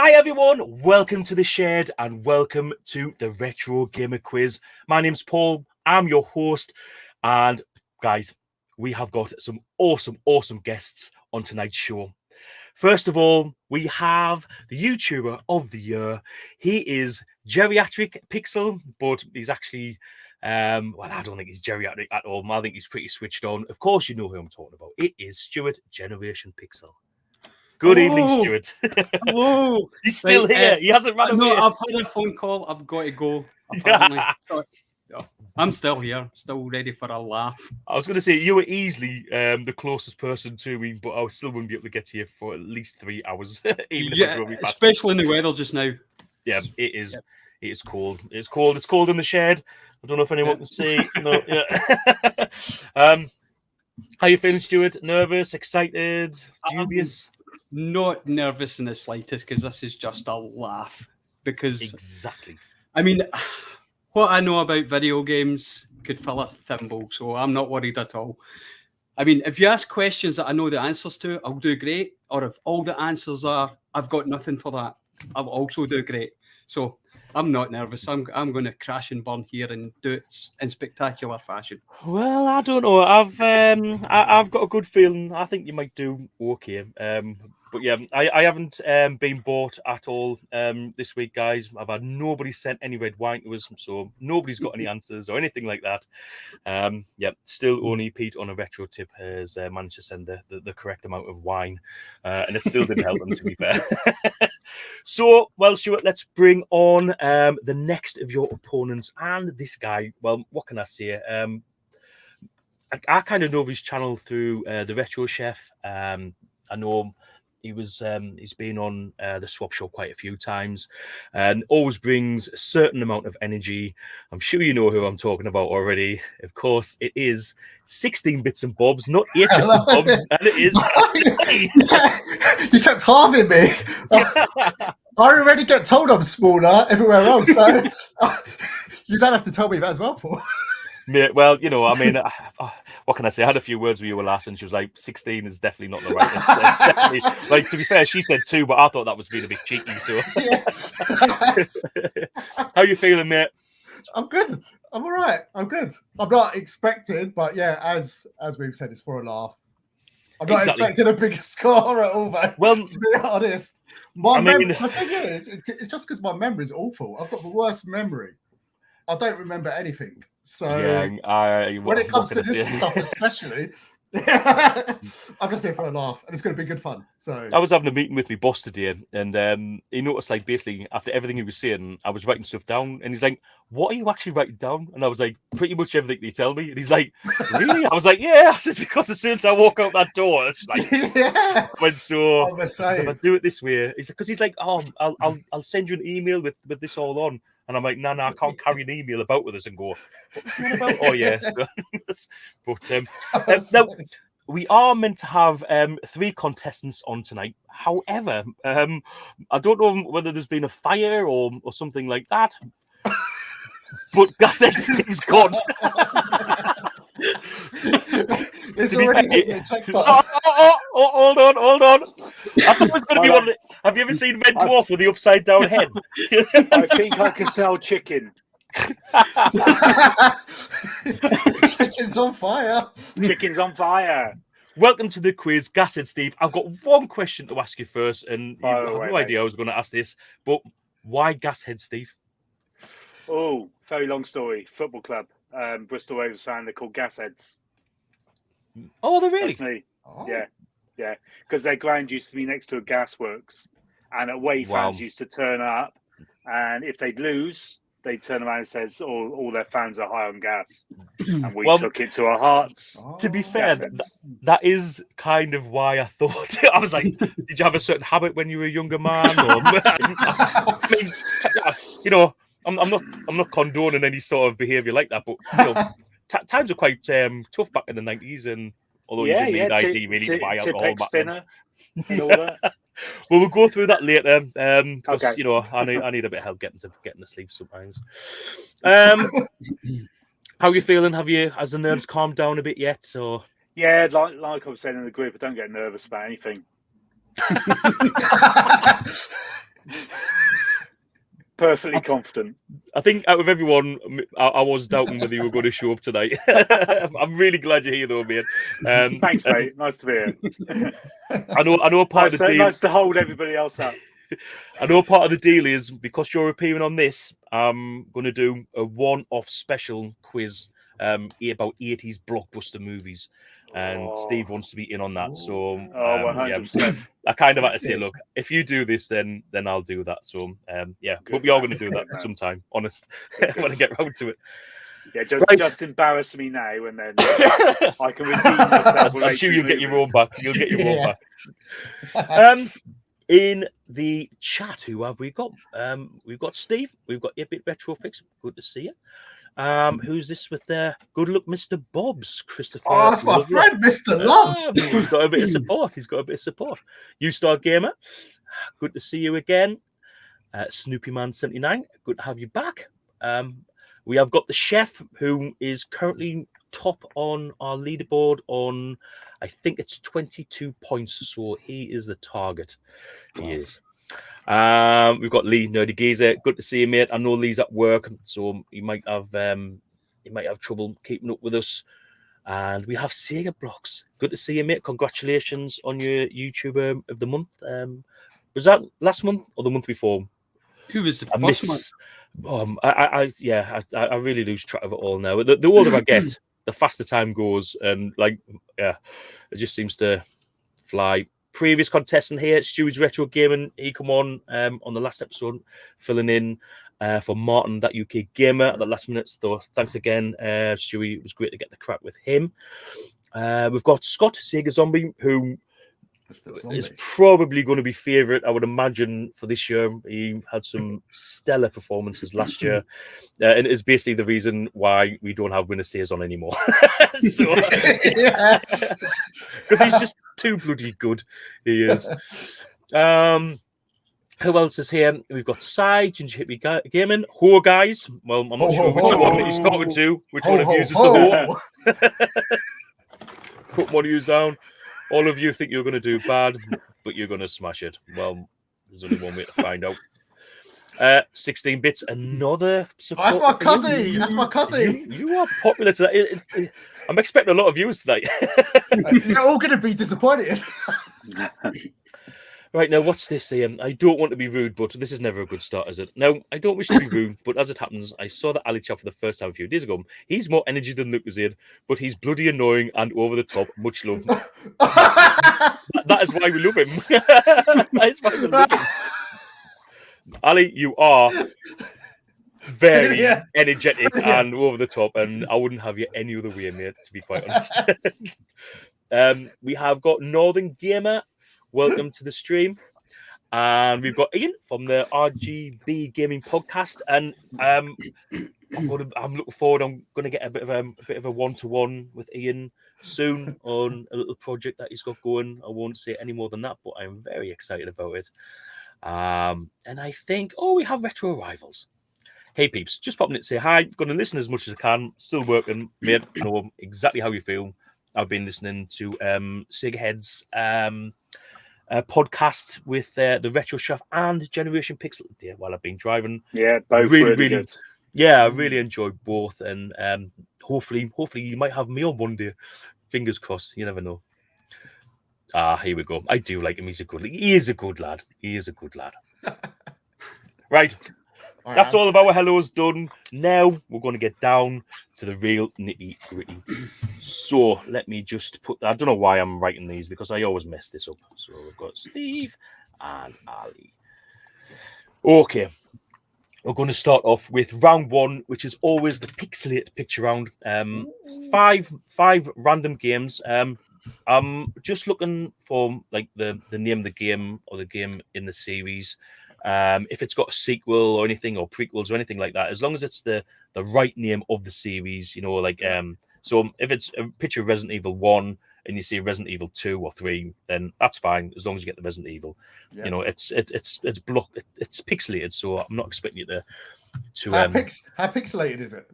Hi everyone, welcome to the shed and welcome to the Retro Gamer Quiz. My name's Paul, I'm your host, and guys, we have got some awesome guests on tonight's show. First of all, we have the YouTuber of the year. He is Geriatric Pixel, but he's actually, well, I don't think he's geriatric at all. I think he's pretty switched on. Of course, you know who I'm talking about. It is Stuart Generation Pixel. Good evening, Stuart. Hello. He's still here. He hasn't run away. No, I've had a phone call. I've got to go, apparently. I'm still here, still ready for a laugh. I was going to say, you were easily the closest person to me, but I still wouldn't be able to get to you for at least 3 hours. Even if I drove you past. Especially in the weather just now. Yeah, it is. Yep. It is cold. It's cold. It's cold in the shed. I don't know if anyone can see. No, yeah. How you feeling, Stuart? Nervous? Excited? Dubious? Not nervous in the slightest, because this is just a laugh. Because exactly. I mean, what I know about video games could fill a thimble, so I'm not worried at all. I mean, if you ask questions that I know the answers to, I'll do great. Or if all the answers are, I've got nothing for that, I'll also do great. So I'm not nervous. I'm going to crash and burn here and do it in spectacular fashion. Well, I don't know. I've got a good feeling. I think you might do okay. But yeah, I haven't been bought at all this week, guys. I've had nobody sent any red wine to us, so nobody's got any answers or anything like that. Yeah, still only Pete on a retro tip has managed to send the correct amount of wine, and it still didn't help them, to be fair. So, well, Stuart, let's bring on the next of your opponents, and this guy. Well, what can I say? I kind of know of his channel through the Retro Chef. I know he's been on the Swap Show quite a few times and always brings a certain amount of energy. I'm sure you know who I'm talking about already. Of course, it is 16Bitsandbobs, not 8-bits and bobs, and it is. You kept halving me. I already get told I'm smaller everywhere else, so you don't have to tell me that as well, Paul. Yeah, well, you know, I mean, what can I say? I had a few words with you last, and she was like, 16 is definitely not the right. Definitely, like, to be fair, she said 2, but I thought that was being a bit cheeky. So, how you feeling, mate? I'm good. I'm all right. I'm good. I'm not expecting, but yeah, as we've said, it's for a laugh. I'm not expecting a bigger score at all, though. Well, to be honest, the thing is, it's just because my memory is awful. I've got the worst memory. I don't remember anything. So when it comes to this stuff, especially, I'm just here for a laugh, and it's going to be good fun. So I was having a meeting with my boss today, and he noticed, like, basically after everything he was saying, I was writing stuff down, and he's like, "What are you actually writing down?" And I was like, "Pretty much everything they tell me." And he's like, "Really?" I was like, "Yeah." I says, "Because as soon as I walk out that door, it's like, yeah." When so if I do it this way, because he's like, "Oh, I'll send you an email with this all on." And I'm like, no, I can't carry an email about with us and go, what's it about? Oh, yes. But now, we are meant to have 3 contestants on tonight. However, I don't know whether there's been a fire or something like that. But Gashead Steve's gone. It's already hit your check button. Hold on. I thought it was going to be one. Have you ever seen Red Dwarf with the upside down head? I think I can sell chicken. Chicken's on fire. Chicken's on fire. Welcome to the quiz, Gashead Steve. I've got one question to ask you first, and you have no idea I was going to ask this, but why Gashead Steve? Oh, very long story. Football club, Bristol Rovers fan. They're called Gasheads. Oh, they're really? That's me. Oh. Yeah. Because their ground used to be next to a gasworks, and away fans used to turn up, and if they'd lose, they'd turn around and says all their fans are high on gas, and we took it to our hearts. To be fair, that is kind of why I thought. I was like, did you have a certain habit when you were a younger man? Or, I mean, you know, I'm not condoning any sort of behaviour like that, but you know, times were quite tough back in the 90s, and although you didn't need ID really to buy alcohol back then. And all that. Well, we'll go through that later. Because you know, I need a bit of help getting to sleep sometimes. How are you feeling? Has the nerves calmed down a bit yet? Or yeah, like I was saying in the group, I don't get nervous about anything. Perfectly confident. I think out of everyone, I was doubting whether you were going to show up tonight. I'm really glad you're here, though, mate. Thanks, mate. Nice to be here. I know. Part of the deal. Nice to hold everybody else up. I know part of the deal is because you're appearing on this, I'm going to do a one-off special quiz about 80s blockbuster movies. And Steve wants to be in on that. So 100%. I kind of had to say, look, if you do this, then I'll do that. So but we are going to do that sometime, honest, when I get round to it. Yeah, just embarrass me now and then I can redeem myself. I'm sure you'll get your own back. You'll get your own back. In the chat, who have we got? We've got Steve. We've got 8-Bit Retro Fix. Good to see you. Who's this with their good luck, Mr. Bobs, Christopher? Oh, that's my friend, Mr. Love. He's got a bit of support. You Star Gamer, good to see you again. Snoopy Man 79, good to have you back. We have got the chef who is currently top on our leaderboard on, I think it's 22 points. So he is the target. He is. We've got Lee Nerdy Geezer. Good to see you, mate. I know Lee's at work, so he might have trouble keeping up with us. And we have Sega Blocks. Good to see you, mate. Congratulations on your YouTuber of the month. Was that last month or the month before? Who was the first month? I really lose track of it all now. The older I get, the faster time goes, and it just seems to fly. Previous contestant here, Stewie's Retro Gaming. He come on the last episode, filling in for Martin, that UK gamer, at the last minute. So thanks again, Stewie. It was great to get the crack with him. We've got Scott, Sega Zombie, who is probably going to be favourite, I would imagine, for this year. He had some stellar performances last year, and it's basically the reason why we don't have Winner Stays on anymore. Because he's just too bloody good. He is. Who else is here? We've got Sai, Ginger Hippie Gaming, Ho guys. Well, I'm not sure which one he's talking to. Which one of you uses the Ho? Put one of you down. All of you think you're going to do bad, but you're going to smash it. Well, there's only one way to find out. 16 bits, another support. That's my cousin. That's my cousin. You are popular today. I'm expecting a lot of viewers tonight. You're all going to be disappointed. Right, now, what's this saying? I don't want to be rude, but this is never a good start, is it? No, I don't wish to be rude, but as it happens, I saw that Ali chat for the first time a few days ago. He's more energy than Lucas in, but he's bloody annoying and over the top. Much love. That is why we love him. That is why we love him. Ali, you are very energetic and over the top, and I wouldn't have you any other way, mate, to be quite honest. We have got Northern Gamer. Welcome to the stream. And we've got Ian from the RGB Gaming Podcast. And I'm looking forward. I'm going to get a bit of a one-to-one with Ian soon on a little project that he's got going. I won't say any more than that, but I'm very excited about it. And I think, we have retro rivals. Hey peeps, just popping in to say hi. Going to listen as much as I can. Still working, mate. I know exactly how you feel. I've been listening to Sega Head's podcast with the Retro Chef and Generation Pixelated while I've been driving. Yeah, both really good. Yeah, I really enjoyed both, and hopefully you might have me on one day. Fingers crossed. You never know. Here we go. I do like him. He is a good lad. Right. That's all of our hellos done. Now we're going to get down to the real nitty gritty. So let me just put that. I don't know why I'm writing these because I always mess this up. So we've got Steve and Ali. Okay. We're going to start off with round one, which is always the Pixelated picture round. Five random games. I'm just looking for like the name of the game or the game in the series. If it's got a sequel or anything or prequels or anything like that, as long as it's the right name of the series, so if it's a picture of Resident Evil 1 and you see Resident Evil 2 or 3, then that's fine as long as you get the Resident Evil. Yeah. It's pixelated, so I'm not expecting you to how pixelated is it?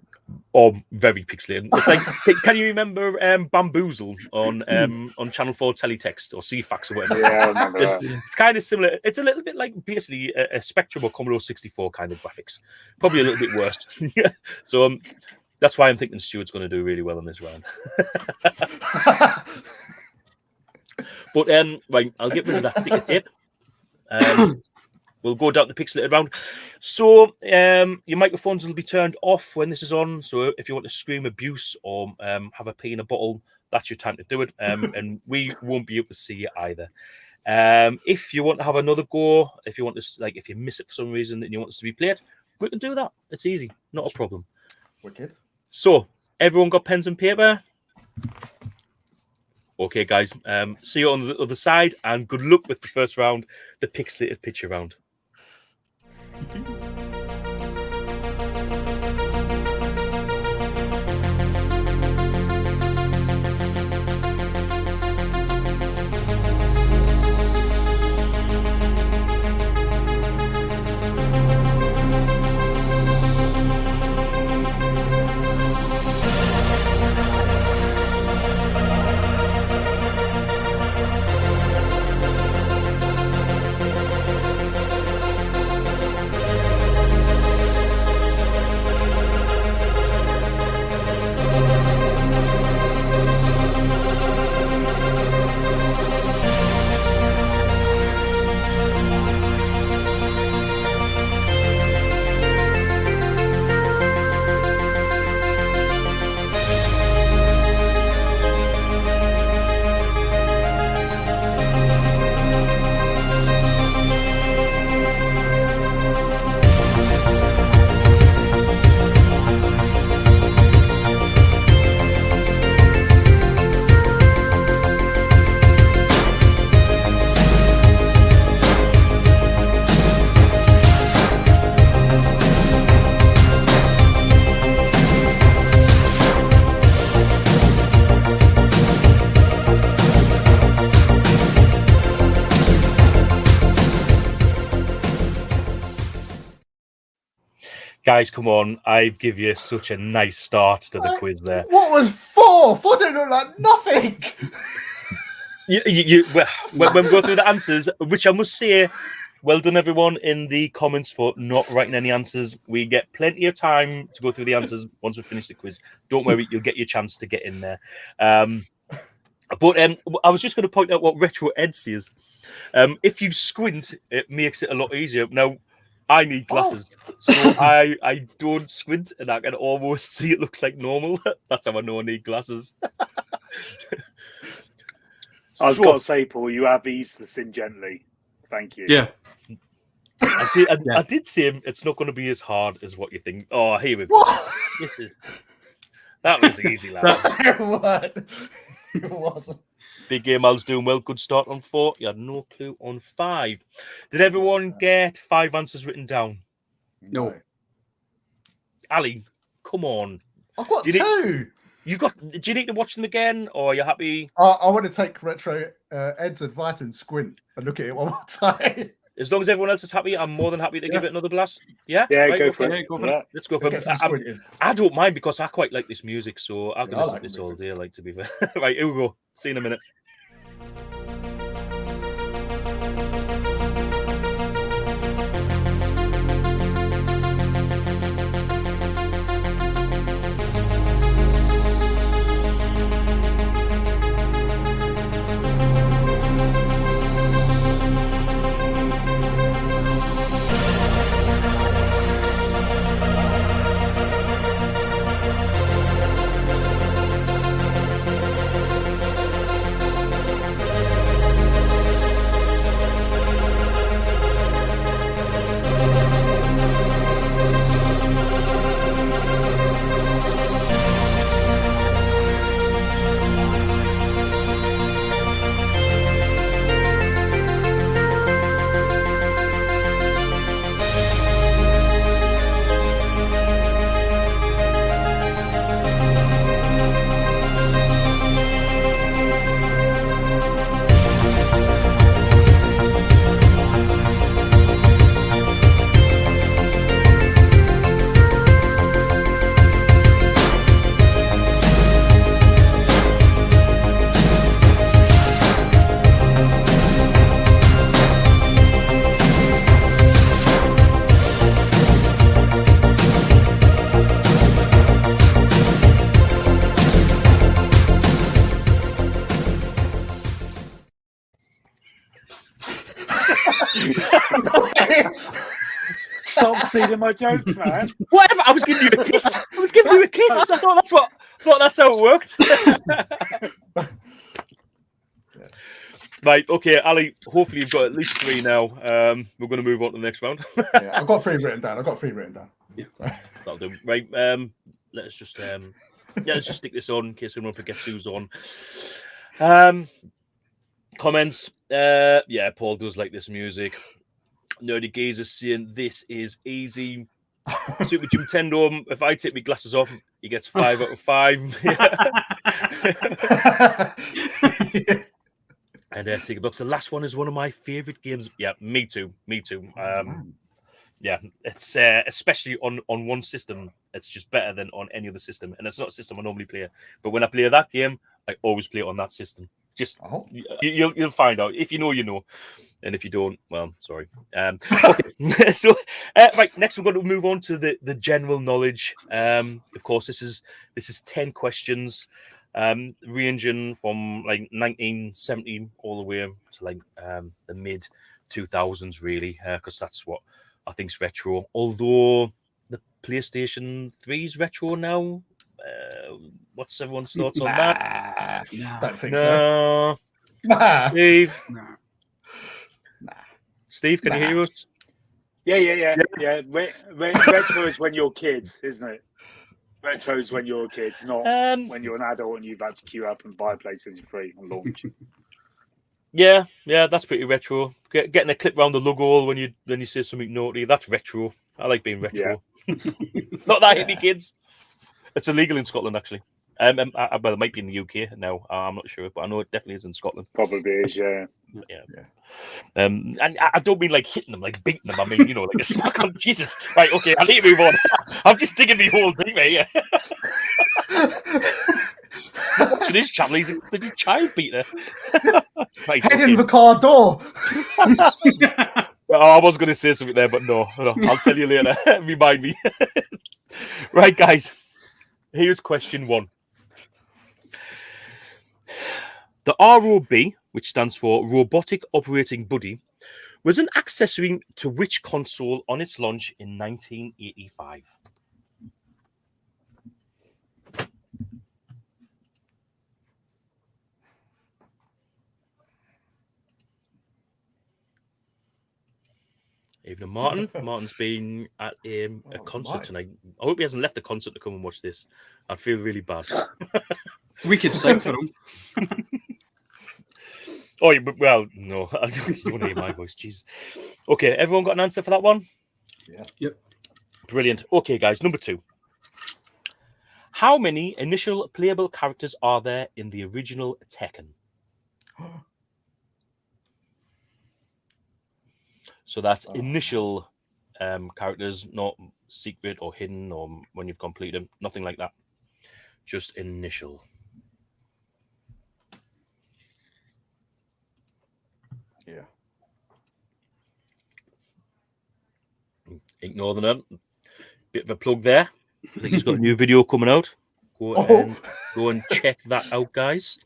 or very pixelated. It's like, can you remember Bamboozle on Channel 4 Teletext or CFAX or whatever? Yeah, I remember that. It's kind of similar. It's a little bit like basically a Spectrum or Commodore 64 kind of graphics. Probably a little bit worse. So that's why I'm thinking Stuart's going to do really well in this round. But right, I'll get rid of that ticker tape. We'll go down the pixelated round. So your microphones will be turned off when this is on. So if you want to scream abuse or have a pee in a bottle, that's your time to do it. And we won't be able to see you either. If you want to have another go, if you want to, like, if you miss it for some reason and you want us to replay it, we can do that. It's easy, not a problem. Wicked. So everyone got pens and paper? Okay, guys. See you on the other side, and good luck with the first round, the pixelated picture round. Guys, come on. I've given you such a nice start to the quiz there. What was 4? 4 didn't look like nothing. When we go through the answers, which I must say, well done, everyone, in the comments for not writing any answers. We get plenty of time to go through the answers once we finish the quiz. Don't worry, you'll get your chance to get in there. But I was just going to point out what RetroB8 says. If you squint, it makes it a lot easier. Now, I need glasses, so I don't squint, and I can almost see it looks like normal. That's how I know I need glasses. I've got to say, Paul, you have eased the sin gently. Thank you. Yeah. I did say it's not going to be as hard as what you think. Oh, here we go. That was easy, lad. It wasn't. Big Game Al's doing well. Good start on 4. You had no clue on 5. Did everyone get 5 answers written down? No. Ali, come on. I've got 2. Do you need to watch them again, or are you happy? I want to take RetroB8's advice and squint and look at it one more time. As long as everyone else is happy, I'm more than happy to give it another blast. Yeah? Yeah, right, go for it. Go for it. Let's go for it. I don't mind because I quite like this music, so I can listen to this all day, like, to be fair. Right, here we go. See you in a minute. Stop stealing my jokes, man. Whatever. I was giving you a kiss. I was giving you a kiss. I thought that's how it worked. Right, okay, Ali, hopefully you've got at least 3 now. We're going to move on to the next round. Yeah, I've got 3 written down. Yeah, that'll do. Right, let's just stick this on in case anyone forgets who's on. Comments. Yeah, Paul does like this music. Nerdy Geezer saying this is easy. Super Nintendo, if I take my glasses off, he gets 5 out of 5. And Sticker Box, the last one is one of my favorite games. Yeah, me too. Yeah, it's especially on one system, it's just better than on any other system. And it's not a system I normally play. But when I play that game, I always play it on that system. Just you'll find out. If you know, you know. And if you don't, well, sorry. Okay. So right, next we're going to move on to the general knowledge. Of course, this is 10 questions. Ranging from like 1970 all the way to like the mid 2000s, really, because that's what I think's retro. Although the PlayStation 3 is retro now. What's everyone's thoughts on that? Don't think so. Steve. Nah. Steve, can you hear us? Yeah. Retro is when you're kids, isn't it? Retro is when you're a kid, not when you're an adult and you've had to queue up and buy PlayStation 3 on launch. Yeah, that's pretty retro. Getting a clip round the lug hole when you say something naughty, that's retro. I like being retro. Yeah. Not that hit me, kids. It's illegal in Scotland, actually. Well, it might be in the UK now. I'm not sure, but I know it definitely is in Scotland. Probably is, yeah. And I don't mean like hitting them, like beating them. I mean, like a smack on. Jesus. Right, okay, I need to move on. I'm just digging the whole thing, mate. Watching his channel, he's a bloody child beater. Right, head in the car door. I was going to say something there, but no. I'll tell you later. Remind me. Right, guys. Here's question 1. The ROB, which stands for Robotic Operating Buddy, was an accessory to which console on its launch in 1985? Evening, Martin. Martin's been at a concert tonight. I hope he hasn't left the concert to come and watch this. I'd feel really bad. We could sing for him. Oh, well, no. I don't want to hear my voice. Jeez. Okay, everyone got an answer for that one? Yeah. Yep. Brilliant. Okay, guys, number 2. How many initial playable characters are there in the original Tekken? So that's initial characters, not secret or hidden or when you've completed them. Nothing like that. Just initial. Yeah. Ignore the name. Bit of a plug there. I think he's got a new video coming out. Go and check that out, guys.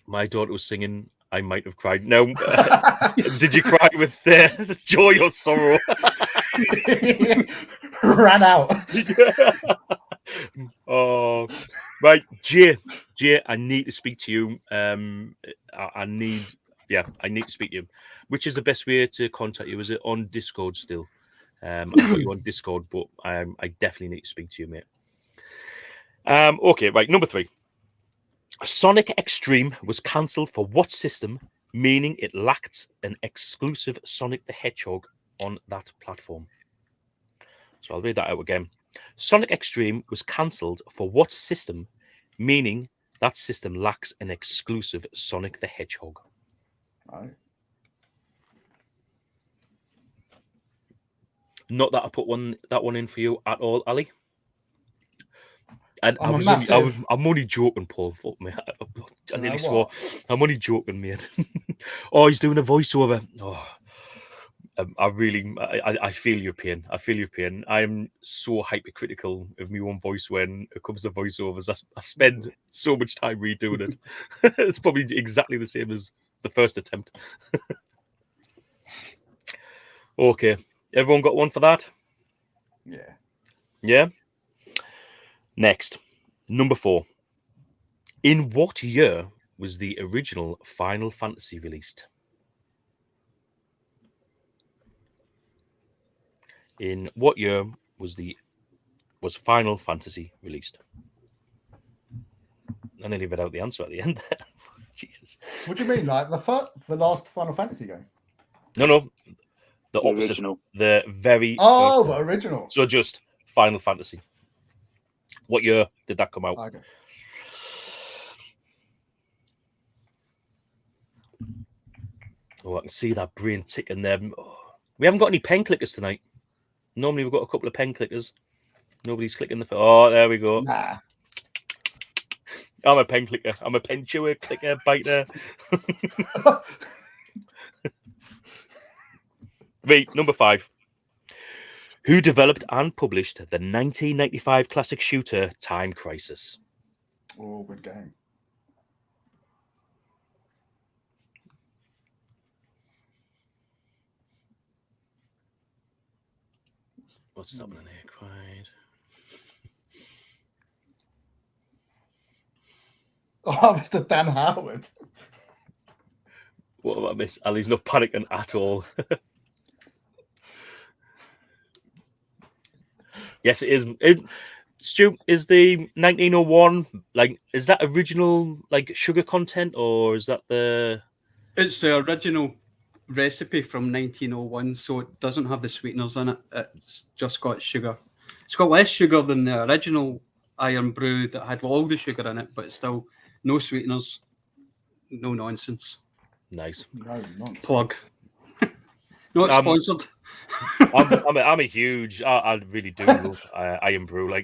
My daughter was singing I Might Have Cried. Now, did you cry with joy or sorrow? Ran out. Oh, right, Jay, I need to speak to you. I need to speak to you. Which is the best way to contact you? Is it on Discord still? I've got you on Discord, but I definitely need to speak to you, mate. Okay, right, number 3. Sonic Extreme was cancelled for what system, meaning it lacked an exclusive Sonic the Hedgehog on that platform? So I'll read that out again. Sonic Extreme was cancelled for what system, meaning that system lacks an exclusive Sonic the Hedgehog? Right. Not that I put that one in for you at all, Ali. And I'm only joking, Paul. Fuck me. I nearly swore. I'm only joking, mate. Oh, he's doing a voiceover. Oh, I feel your pain. I feel your pain. I'm so hypercritical of my own voice when it comes to voiceovers. I spend so much time redoing it. It's probably exactly the same as the first attempt. Okay. Everyone got one for that? Yeah. Yeah? Next. Number 4. In what year was the original Final Fantasy released? In what year was Final Fantasy released? I nearly read out the answer at the end there. Jesus. What do you mean? Like the last Final Fantasy game? No. The opposite. Original. The very Oh, first the one. original. So just Final Fantasy. What year did that come out? Okay. Oh, I can see that brain ticking there. Oh, we haven't got any pen clickers tonight. Normally we've got a couple of pen clickers. Nobody's clicking the pen. Oh, there we go. Nah. I'm a pen clicker. I'm a pen chewer, clicker, biter. Right, number 5. Who developed and published the 1995 classic shooter Time Crisis? Oh, good game. What's happening here, Quiet? Oh, Mr. Dan Howard. What about Miss Ali's not panicking at all? Yes, it is. Stu, is the 1901 is that original sugar content, or is that the? It's the original recipe from 1901, so it doesn't have the sweeteners in it. It's just got sugar. It's got less sugar than the original Iron Brew that had all the sugar in it, but it's still no sweeteners, no nonsense. Nice. No nonsense. Plug. Not sponsored. I'm a huge. I really do love Iron Brew.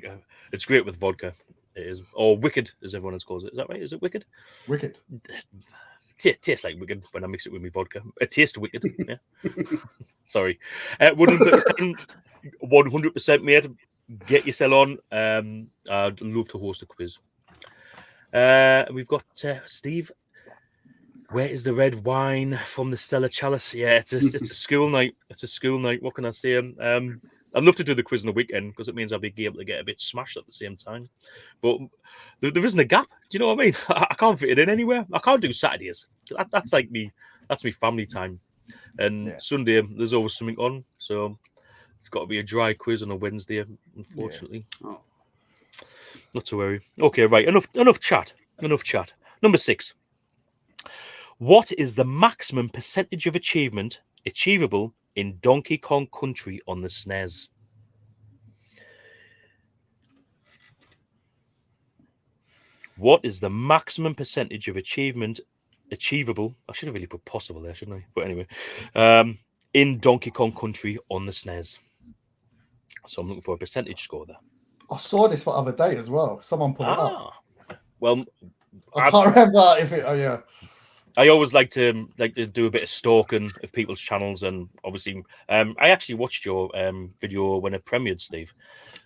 It's great with vodka. It is, or Wicked, as everyone else calls it. Is that right? Is it Wicked? Wicked. Tastes like Wicked when I mix it with my vodka. It tastes wicked. Yeah. Sorry. 100% mate. Get yourself on. I'd love to host a quiz. We've got Steve. Where is the red wine from the Stellar Chalice? Yeah, it's a school night. It's a school night. What can I say? I'd love to do the quiz on the weekend because it means I'll be able to get a bit smashed at the same time. But there isn't a gap. Do you know what I mean? I can't fit it in anywhere. I can't do Saturdays. That's like me. That's me family time. And Sunday there's always something on. So it's got to be a dry quiz on a Wednesday, unfortunately. Yeah. Oh. Not to worry. Okay, right. Enough chat. Number 6. What is the maximum percentage of achievement achievable in Donkey Kong Country on the SNES? What is the maximum percentage of achievement achievable? I should have really put possible there, shouldn't I? But anyway, in Donkey Kong Country on the SNES. So I'm looking for a percentage score there. I saw this the other day as well. Someone put it up. Well, I can't remember if it. Oh yeah. I always like to do a bit of stalking of people's channels, and obviously, I actually watched your video when it premiered, Steve,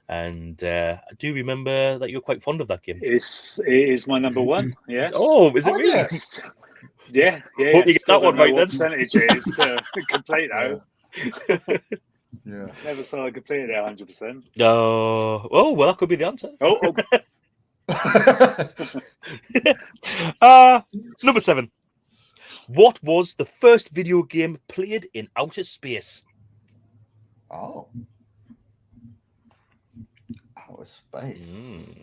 and I do remember that you're quite fond of that game. It is my number 1. Yes. Oh, is it really? Yes. Yeah. Hope you get that one right then. Percentage is complete though. Yeah. Never saw I completed it 100%. Oh, well, that could be the answer. Number 7. What was the first video game played in outer space? Oh. Outer space.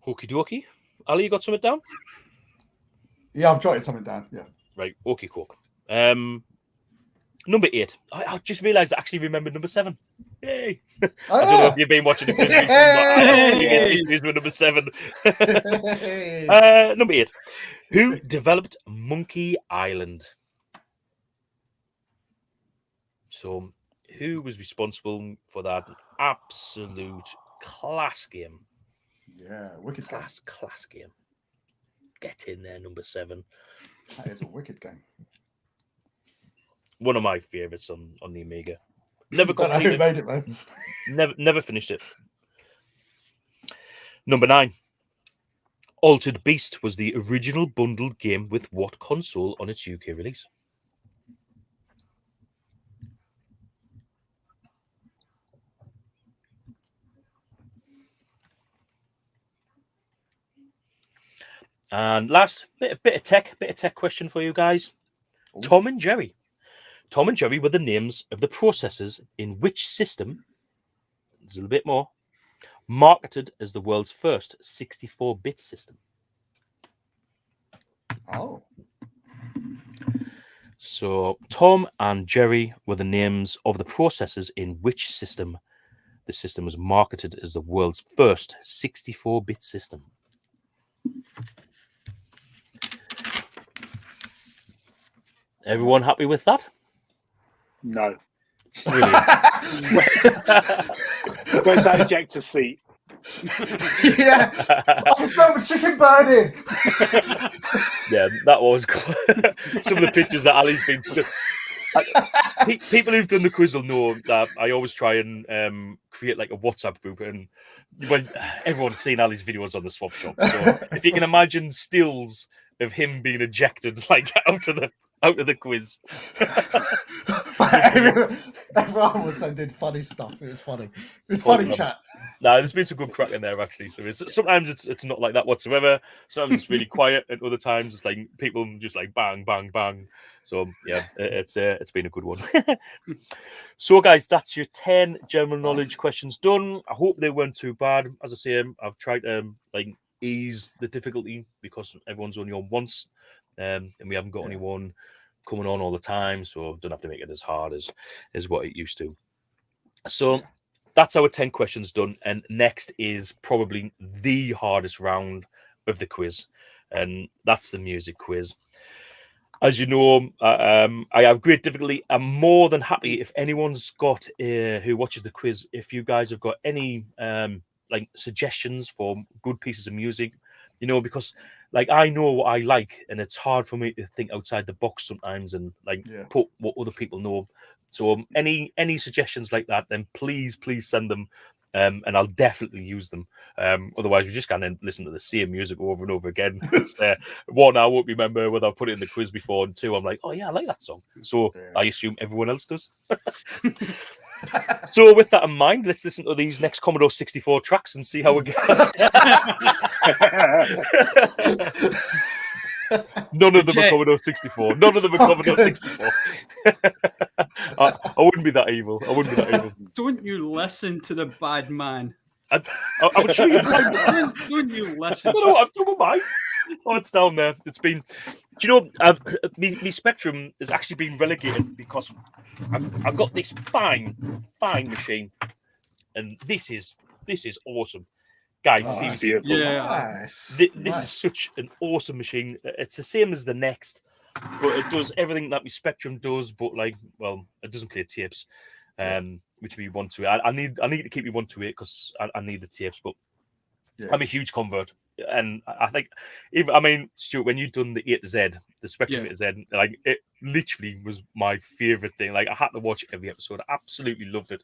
Okie dokie. Ali, you got something down? Yeah, I've jotted something down. Yeah. Right. Okie coke. Number 8. I just realised I actually remembered number 7. Yay! I don't know if you've been watching the quiz recently, but I with number 7. Number 8. Who developed Monkey Island? So, who was responsible for that absolute class game? Yeah, wicked class game. Get in there, number 7. That is a wicked game. One of my favourites on the Amiga. Never completed who made it, man. Never finished it. Number 9. Altered Beast was the original bundled game with what console on its UK release? And last bit of tech question for you guys. Ooh. Tom and Jerry. Tom and Jerry were the names of the processors in which system, there's a little bit more, marketed as the world's first 64-bit system. Oh. So Tom and Jerry were the names of the processors in which system the system was marketed as the world's first 64-bit system. Everyone happy with that? No. Brilliant. Where's that ejector seat? Yeah. I can smell the chicken burning. Yeah, that was some of the pictures that Ali's been. People who've done the quiz will know that I always try and create like a WhatsApp group, and when everyone's seen Ali's videos on the swap shop, so if you can imagine stills of him being ejected like out of the quiz. Everyone was sending funny stuff. It was funny. It was funny chat. No, there's been some good crack in there actually. There is. Sometimes it's not like that whatsoever. Sometimes it's really quiet, and other times it's like people just like bang, bang, bang. So yeah, it's been a good one. So guys, that's your 10 general knowledge questions done. I hope they weren't too bad. As I say, I've tried to like ease the difficulty because everyone's only on once, and we haven't got anyone coming on all the time, so don't have to make it as hard as what it used to. So that's our 10 questions done, and next is probably the hardest round of the quiz, and that's the music quiz. As you know, I have great difficulty. I'm more than happy if anyone's got who watches the quiz, if you guys have got any like suggestions for good pieces of music, you know, because like I know what I like, and it's hard for me to think outside the box sometimes and like put what other people know. So any suggestions like that, then please send them, and I'll definitely use them. Otherwise, we're just going to listen to the same music over and over again. One, I won't remember whether I've put it in the quiz before, and two, I'm like, oh yeah, I like that song. So I assume everyone else does. So with that in mind, let's listen to these next Commodore 64 tracks and see how we go. None of them are Commodore 64. None of them are Commodore 64. I wouldn't be that evil. Don't you listen to the bad man. I would show you mine. Don't you listen. I don't know what I've done with mine. Oh, it's down there. It's been. Do you know? Me Spectrum has actually been relegated because I've got this fine machine, and this is awesome, guys. Seriously, this is such an awesome machine. It's the same as the Next, but it does everything that my Spectrum does. But like, well, it doesn't play tapes, which we want to. I need to keep me 128 because I need the tapes, but. I'm a huge convert, and I think, Stuart, when you've done the A to Z, the Spectrum A to Z, like it literally was my favorite thing. Like I had to watch every episode. I absolutely loved it,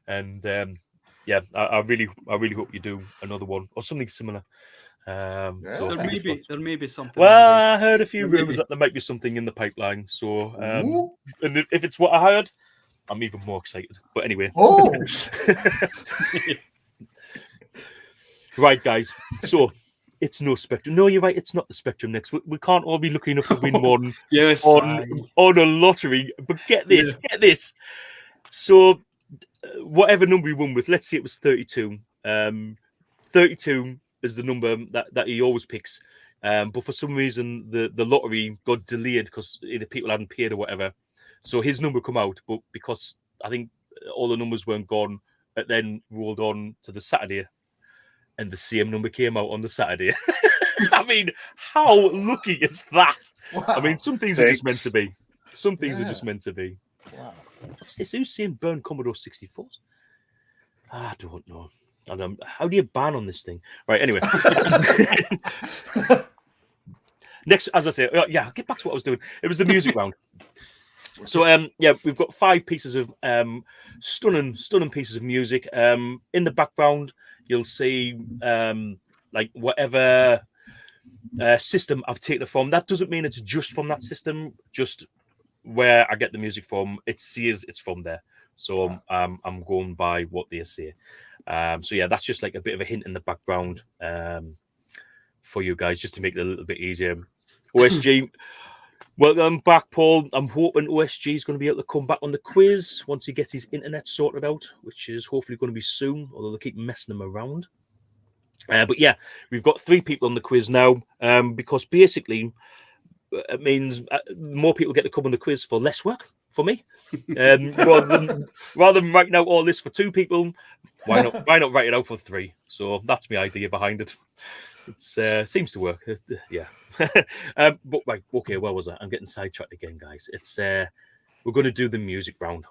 and I really hope you do another one or something similar. So there may be something. Well, I heard a few rumors that there might be something in the pipeline. So, and if it's what I heard, I'm even more excited. But anyway. Oh. Right, guys. So it's no Spectrum. No, you're right. It's not the Spectrum Next. We can't all be lucky enough to win one on a lottery. But get this. So whatever number he won with, let's say it was 32. 32 is the number that he always picks. But for some reason, the lottery got delayed because either people hadn't paid or whatever. So his number come out, but because I think all the numbers weren't gone, it then rolled on to the Saturday. And the same number came out on the Saturday. I mean, how lucky is that? Wow. I mean, some things are just meant to be. Some things are just meant to be. Wow. What's this? Who's saying burn Commodore 64s? I don't know. How do you ban on this thing? Right, anyway. Next, as I say, I'll get back to what I was doing. It was the music round. So, we've got 5 pieces of stunning pieces of music. In the background, you'll see like whatever system I've taken it from. That doesn't mean it's just from that system, just where I get the music from. It says it's from there. So I'm going by what they say. So yeah, that's just like a bit of a hint in the background for you guys, just to make it a little bit easier. OSG, welcome back, Paul. I'm hoping OSG is going to be able to come back on the quiz once he gets his internet sorted out, which is hopefully going to be soon, although they keep messing him around. But yeah, we've got 3 people on the quiz now, because basically it means more people get to come on the quiz for less work for me. Rather than writing out all this for 2 people, why not write it out for 3? So that's my idea behind it. It seems to work. Yeah. But right, okay, where was I? I'm getting sidetracked again, guys. It's we're going to do the music round.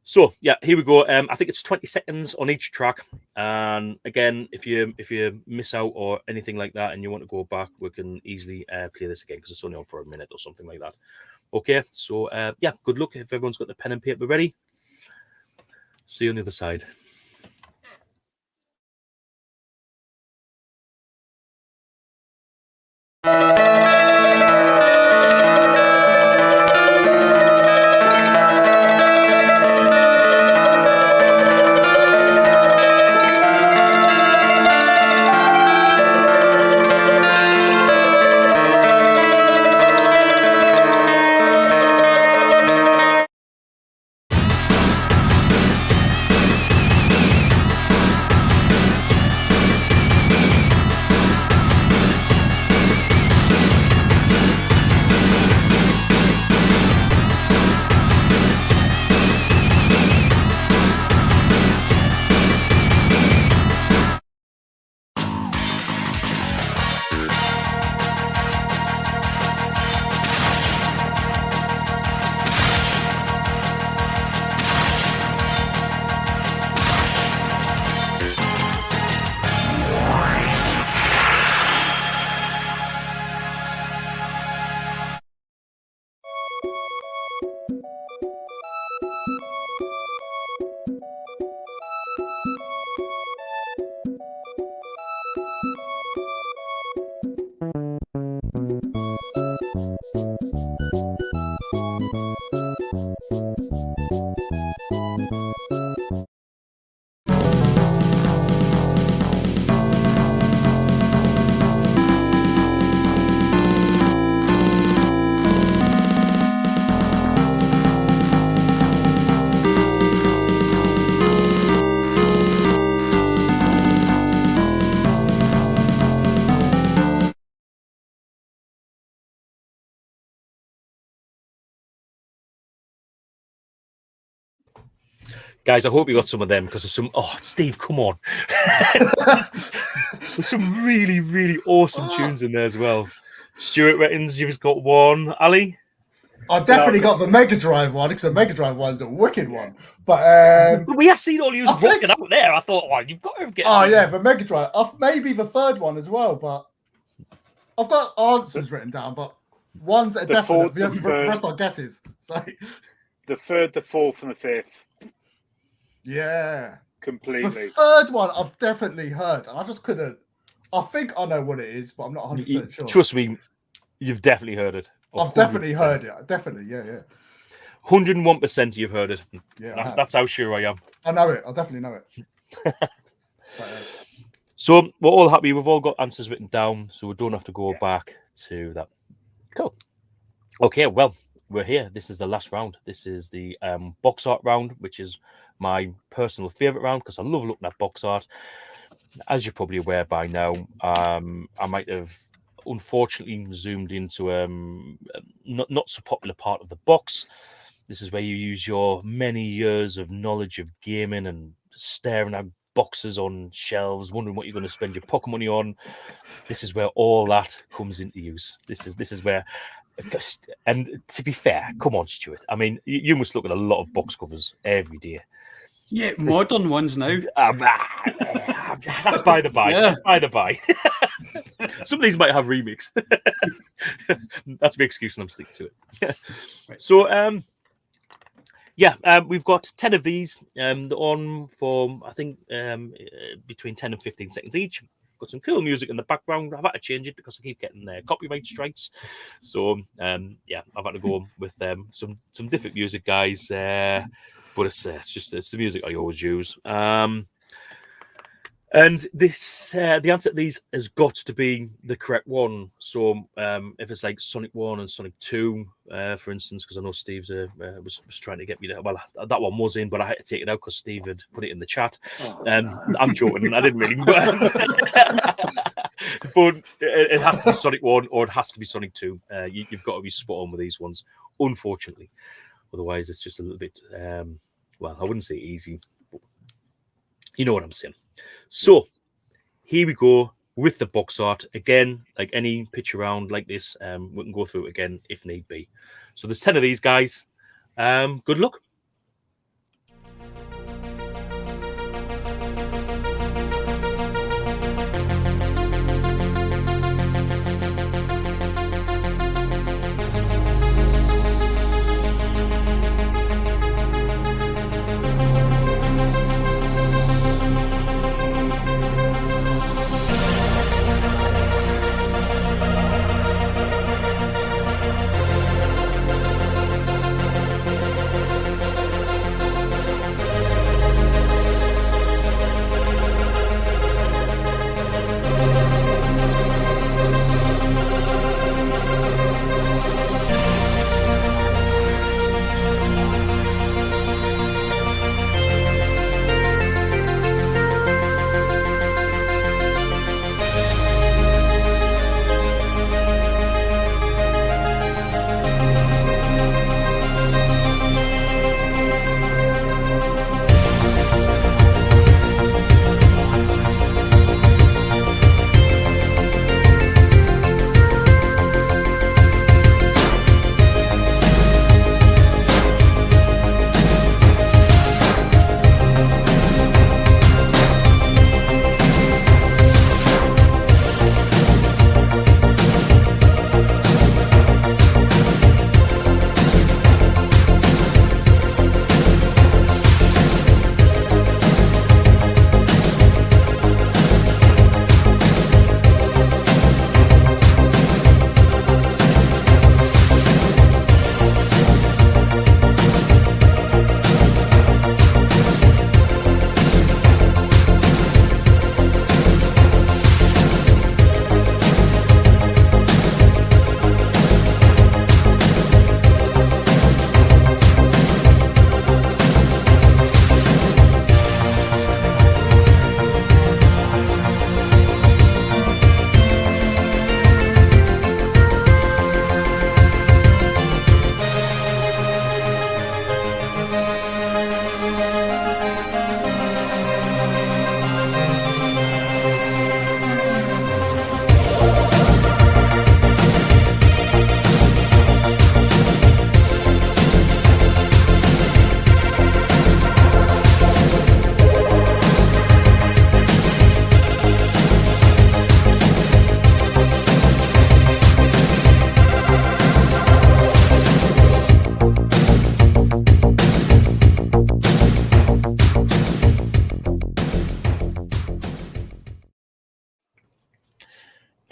So yeah, here we go. I think it's 20 seconds on each track. And again, if you miss out or anything like that, and you want to go back, we can easily play this again because it's only on for a minute or something like that. Okay, so yeah, good luck. If everyone's got the pen and paper ready, see you on the other side. Guys, I hope you got some of them because there's some. Oh, Steve, come on! There's some really, really awesome tunes in there as well. Stuart reckons you've got one. Ali, I definitely got the Mega Drive one because the Mega Drive one's a wicked one. But we have seen all you rocking out there. I thought, well, you've got to get. Oh yeah, the Mega Drive. Maybe the 3rd one as well, but I've got answers written down. But one's a definite. The rest are guesses. So the 3rd, the 4th, and the 5th. Yeah, completely. The 3rd one I've definitely heard, and I just couldn't. I think I know what it is, but I'm not 100% sure. Trust me, you've definitely heard it. I've definitely heard it. Definitely, yeah. 101% you've heard it. Yeah, that's how sure I am. I know it. I definitely know it. So we're all happy. We've all got answers written down, so we don't have to go back to that. Cool. Okay, well, we're here. This is the last round. This is the box art round, which is my personal favorite round because I love looking at box art. As you're probably aware by now, I might have unfortunately zoomed into not so popular part of the box. This is where you use your many years of knowledge of gaming and staring at boxes on shelves, wondering what you're going to spend your pocket money on. This is where all that comes into use. This is where. And to be fair, come on, Stuart. I mean, you must look at a lot of box covers every day. Yeah, modern ones now. That's by the by. Yeah. By the by. Some of these might have remix. That's my excuse, and I'm sticking to it. Right. So, we've got 10 of these. They're on for, I think, between 10 and 15 seconds each. got some cool music in the background. I've had to change it because I keep getting copyright strikes. So yeah, I've had to go with some different music, guys. But it's the music I always use. And this, the answer to these has got to be the correct one. So if it's like Sonic 1 and Sonic 2, for instance, because I know Steve's was trying to get me there. Well, that one was in, but I had to take it out because Steve had put it in the chat. I'm joking. I didn't really. But it has to be Sonic 1 or it has to be Sonic 2. You've got to be spot on with these ones, unfortunately. Otherwise, it's just a little bit, well, I wouldn't say easy. But you know what I'm saying. So here we go with the box art again. Like any pitch around like this, we can go through it again if need be. So there's 10 of these guys. Good luck.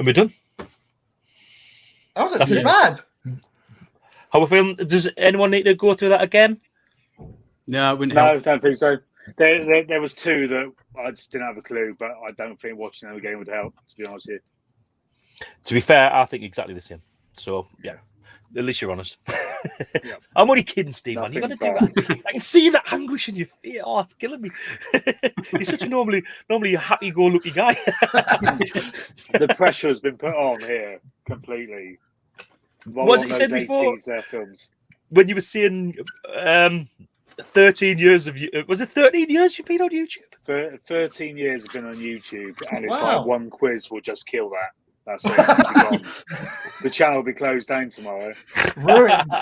Are we done? That wasn't too bad. How are we feeling? Does anyone need to go through that again? No, I wouldn't. No, help. I don't think so. There was two that I just didn't have a clue, but I don't think watching them again would help, to be honest with you. To be fair, I think exactly the same. So yeah, at least you're honest. Yeah. I'm only kidding, Steve. Man, you got to do that. I can see the anguish in your face. Oh, it's killing me. You're such a normally happy-go-lucky guy. The pressure has been put on here completely. Was it you said before? 80s, films. When you were seeing 13 years of was it 13 years you've been on YouTube? 13 years have been on YouTube, and it's like one quiz will just kill that. That's it. It'll be gone. The channel will be closed down tomorrow. Ruined.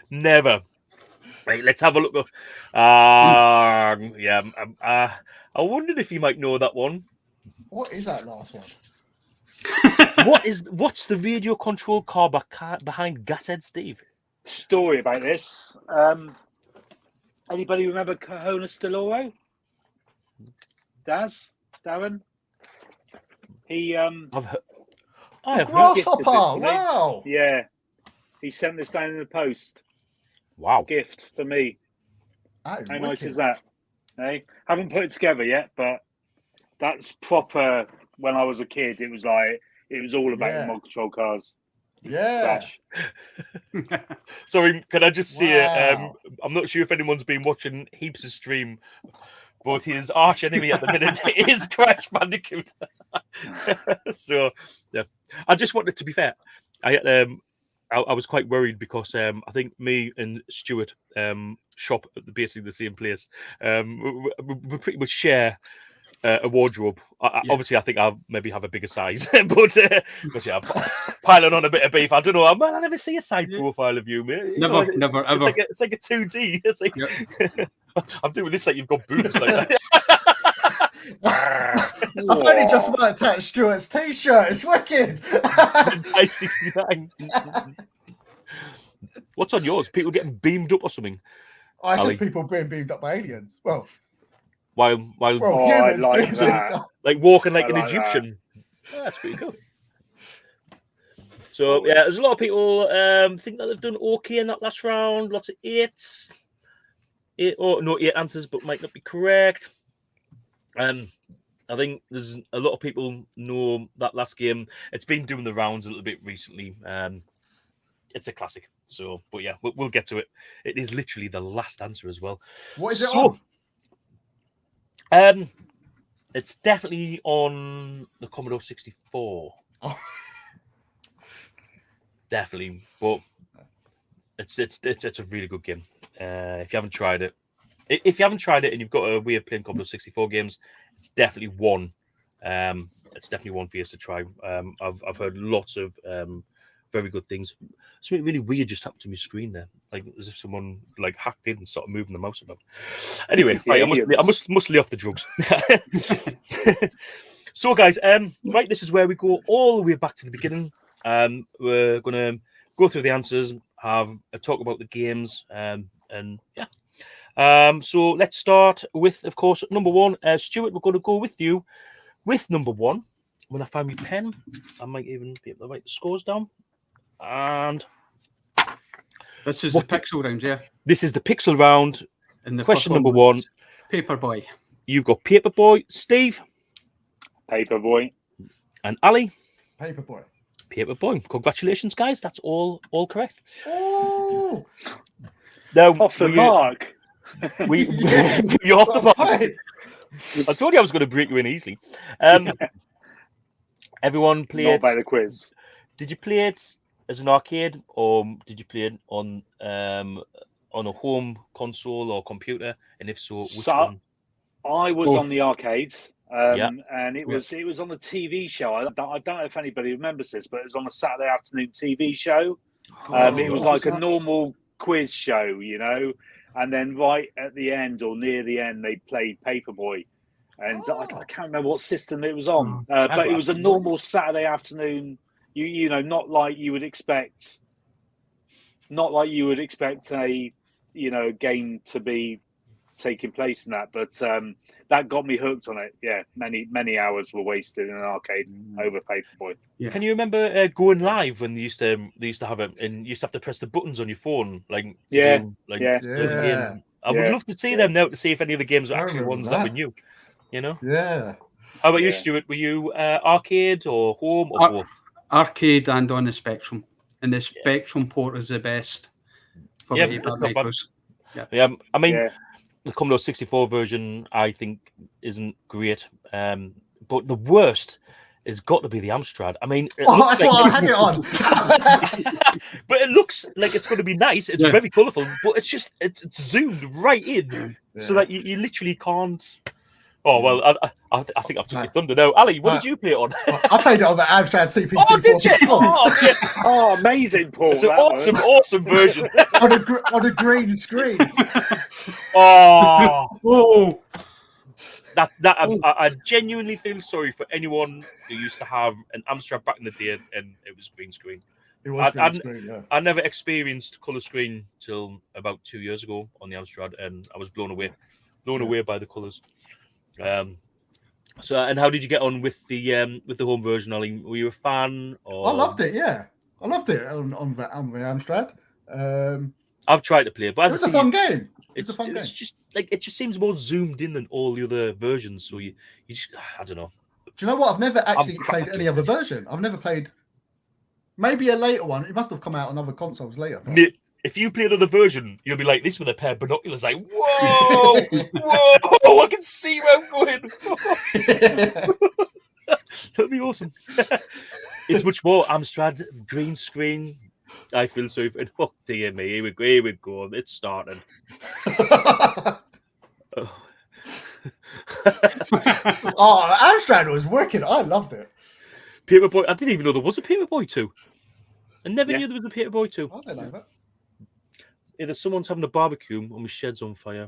Never. Right, let's have a look. I wondered if you might know that one. What is that last one? What's the radio control car behind Gashead Steve? Story about this. Anybody remember Kahona Steloro? Darren? He I've heard. I have Grasshopper. gifted this to me. Wow. Yeah, he sent this down in the post. Wow. Gift for me. That is How wicked. nice is that? Hey, haven't put it together yet, but that's proper. When I was a kid, it was all about remote control cars. Yeah. Crash. Sorry, can I just say Wow. I'm not sure if anyone's been watching Heaps' stream, but his arch enemy at the minute is Crash Bandicoot. So yeah, I just wanted to be fair. I was quite worried because I think me and Stuart shop at basically the same place. We pretty much share a wardrobe. Obviously, I think I'll maybe have a bigger size, but because I'm piling on a bit of beef. I don't know. I never see a side profile of you, mate. Never, ever. It's like a 2D. It's like I'm doing this like you've got boobs like that. I've only just about attached Stuart's t-shirt. It's wicked. By 69. What's on yours? People getting beamed up or something? I think people being beamed up by aliens. Well, I like that. Like walking like an Egyptian. Oh, that's pretty cool. So yeah, there's a lot of people think that they've done okay in that last round. Lots of eights. Eight answers, but might not be correct. I think there's a lot of people know that last game. It's been doing the rounds a little bit recently. It's a classic. So, but yeah, we'll get to it. It is literally the last answer as well. What is it on? It's definitely on the Commodore 64. Oh. Definitely, but it's a really good game. If you haven't tried it, and you've got a way of playing Commodore 64 games, it's definitely one. It's definitely one for you to try. I've heard lots of very good things. Something really weird just happened to my screen there, like as if someone like hacked in and started moving the mouse about. Anyway, right, I must lay off the drugs. So, guys, right, this is where we go all the way back to the beginning. We're gonna go through the answers, have a talk about the games, and yeah. So let's start with, of course, number one. Stuart, we're going to go with you with number one. When I find my pen, I might even be able to write the scores down. And this is the pixel round, yeah. This is the pixel round. And the question number one. Paperboy. You've got Paperboy. Steve. Paperboy. And Ali. Paperboy. Paperboy. Congratulations, guys. That's all correct. Oh. Now, off the mark. You're off the mark. I told you I was going to break you in easily. Everyone played. Not by the quiz. Did you play it as an arcade, or did you play it on a home console or computer? And if so, which one? I was on the arcades, and it was on a TV show. I don't know if anybody remembers this, but it was on a Saturday afternoon TV show. It was like a normal quiz show, you know, and then right at the end or near the end, they played Paperboy, and I can't remember what system it was on, but it was a normal Saturday afternoon. You know, not like you would expect a game to be taking place in that, but that got me hooked on it. Yeah, many hours were wasted in an arcade over Paperboy. Yeah. Can you remember going live when they used to have it, and you used to have to press the buttons on your phone, like I would love to see them now to see if any of the games are actually ones that we knew. You know? Yeah. How about you, Stuart? Were you arcade or home or both? Arcade and on the Spectrum, and the Spectrum port is the best for the 8-bit micros. Yeah, I mean, the Commodore 64 version I think isn't great, but the worst has got to be the Amstrad. I mean, that's what I had it on. But it looks like it's going to be nice. It's very colourful, but it's zoomed right in so that you literally can't. Oh, well, I think I've took your thunder now. Ali, what did you play it on? I played it on the Amstrad CPC. Oh, did you? Oh, amazing, Paul. It's an awesome version. on a green screen. Oh. I genuinely feel sorry for anyone who used to have an Amstrad back in the day and it was green screen. It was green screen, yeah. I never experienced colour screen till about 2 years ago on the Amstrad, and I was blown away by the colours. So, and how did you get on with the home version, Ollie? Were you a fan? Or... I loved it. Yeah, I loved it on the Amstrad. I've tried to play it, but as it was a fun game. It's just like it just seems more zoomed in than all the other versions. So you just I don't know. Do you know what? I've never actually played any other version. I've never played. Maybe a later one. It must have come out on other consoles later. If you play another version, you'll be like this with a pair of binoculars, like, whoa, whoa, I can see where I'm going. That'd be awesome. It's much more Amstrad, green screen. I feel so. Oh dear me, here we go. It's started. Amstrad was wicked. I loved it. Paperboy. I didn't even know there was a Paperboy 2. I never knew there was a Paperboy 2. I don't know that. Either someone's having a barbecue or my shed's on fire.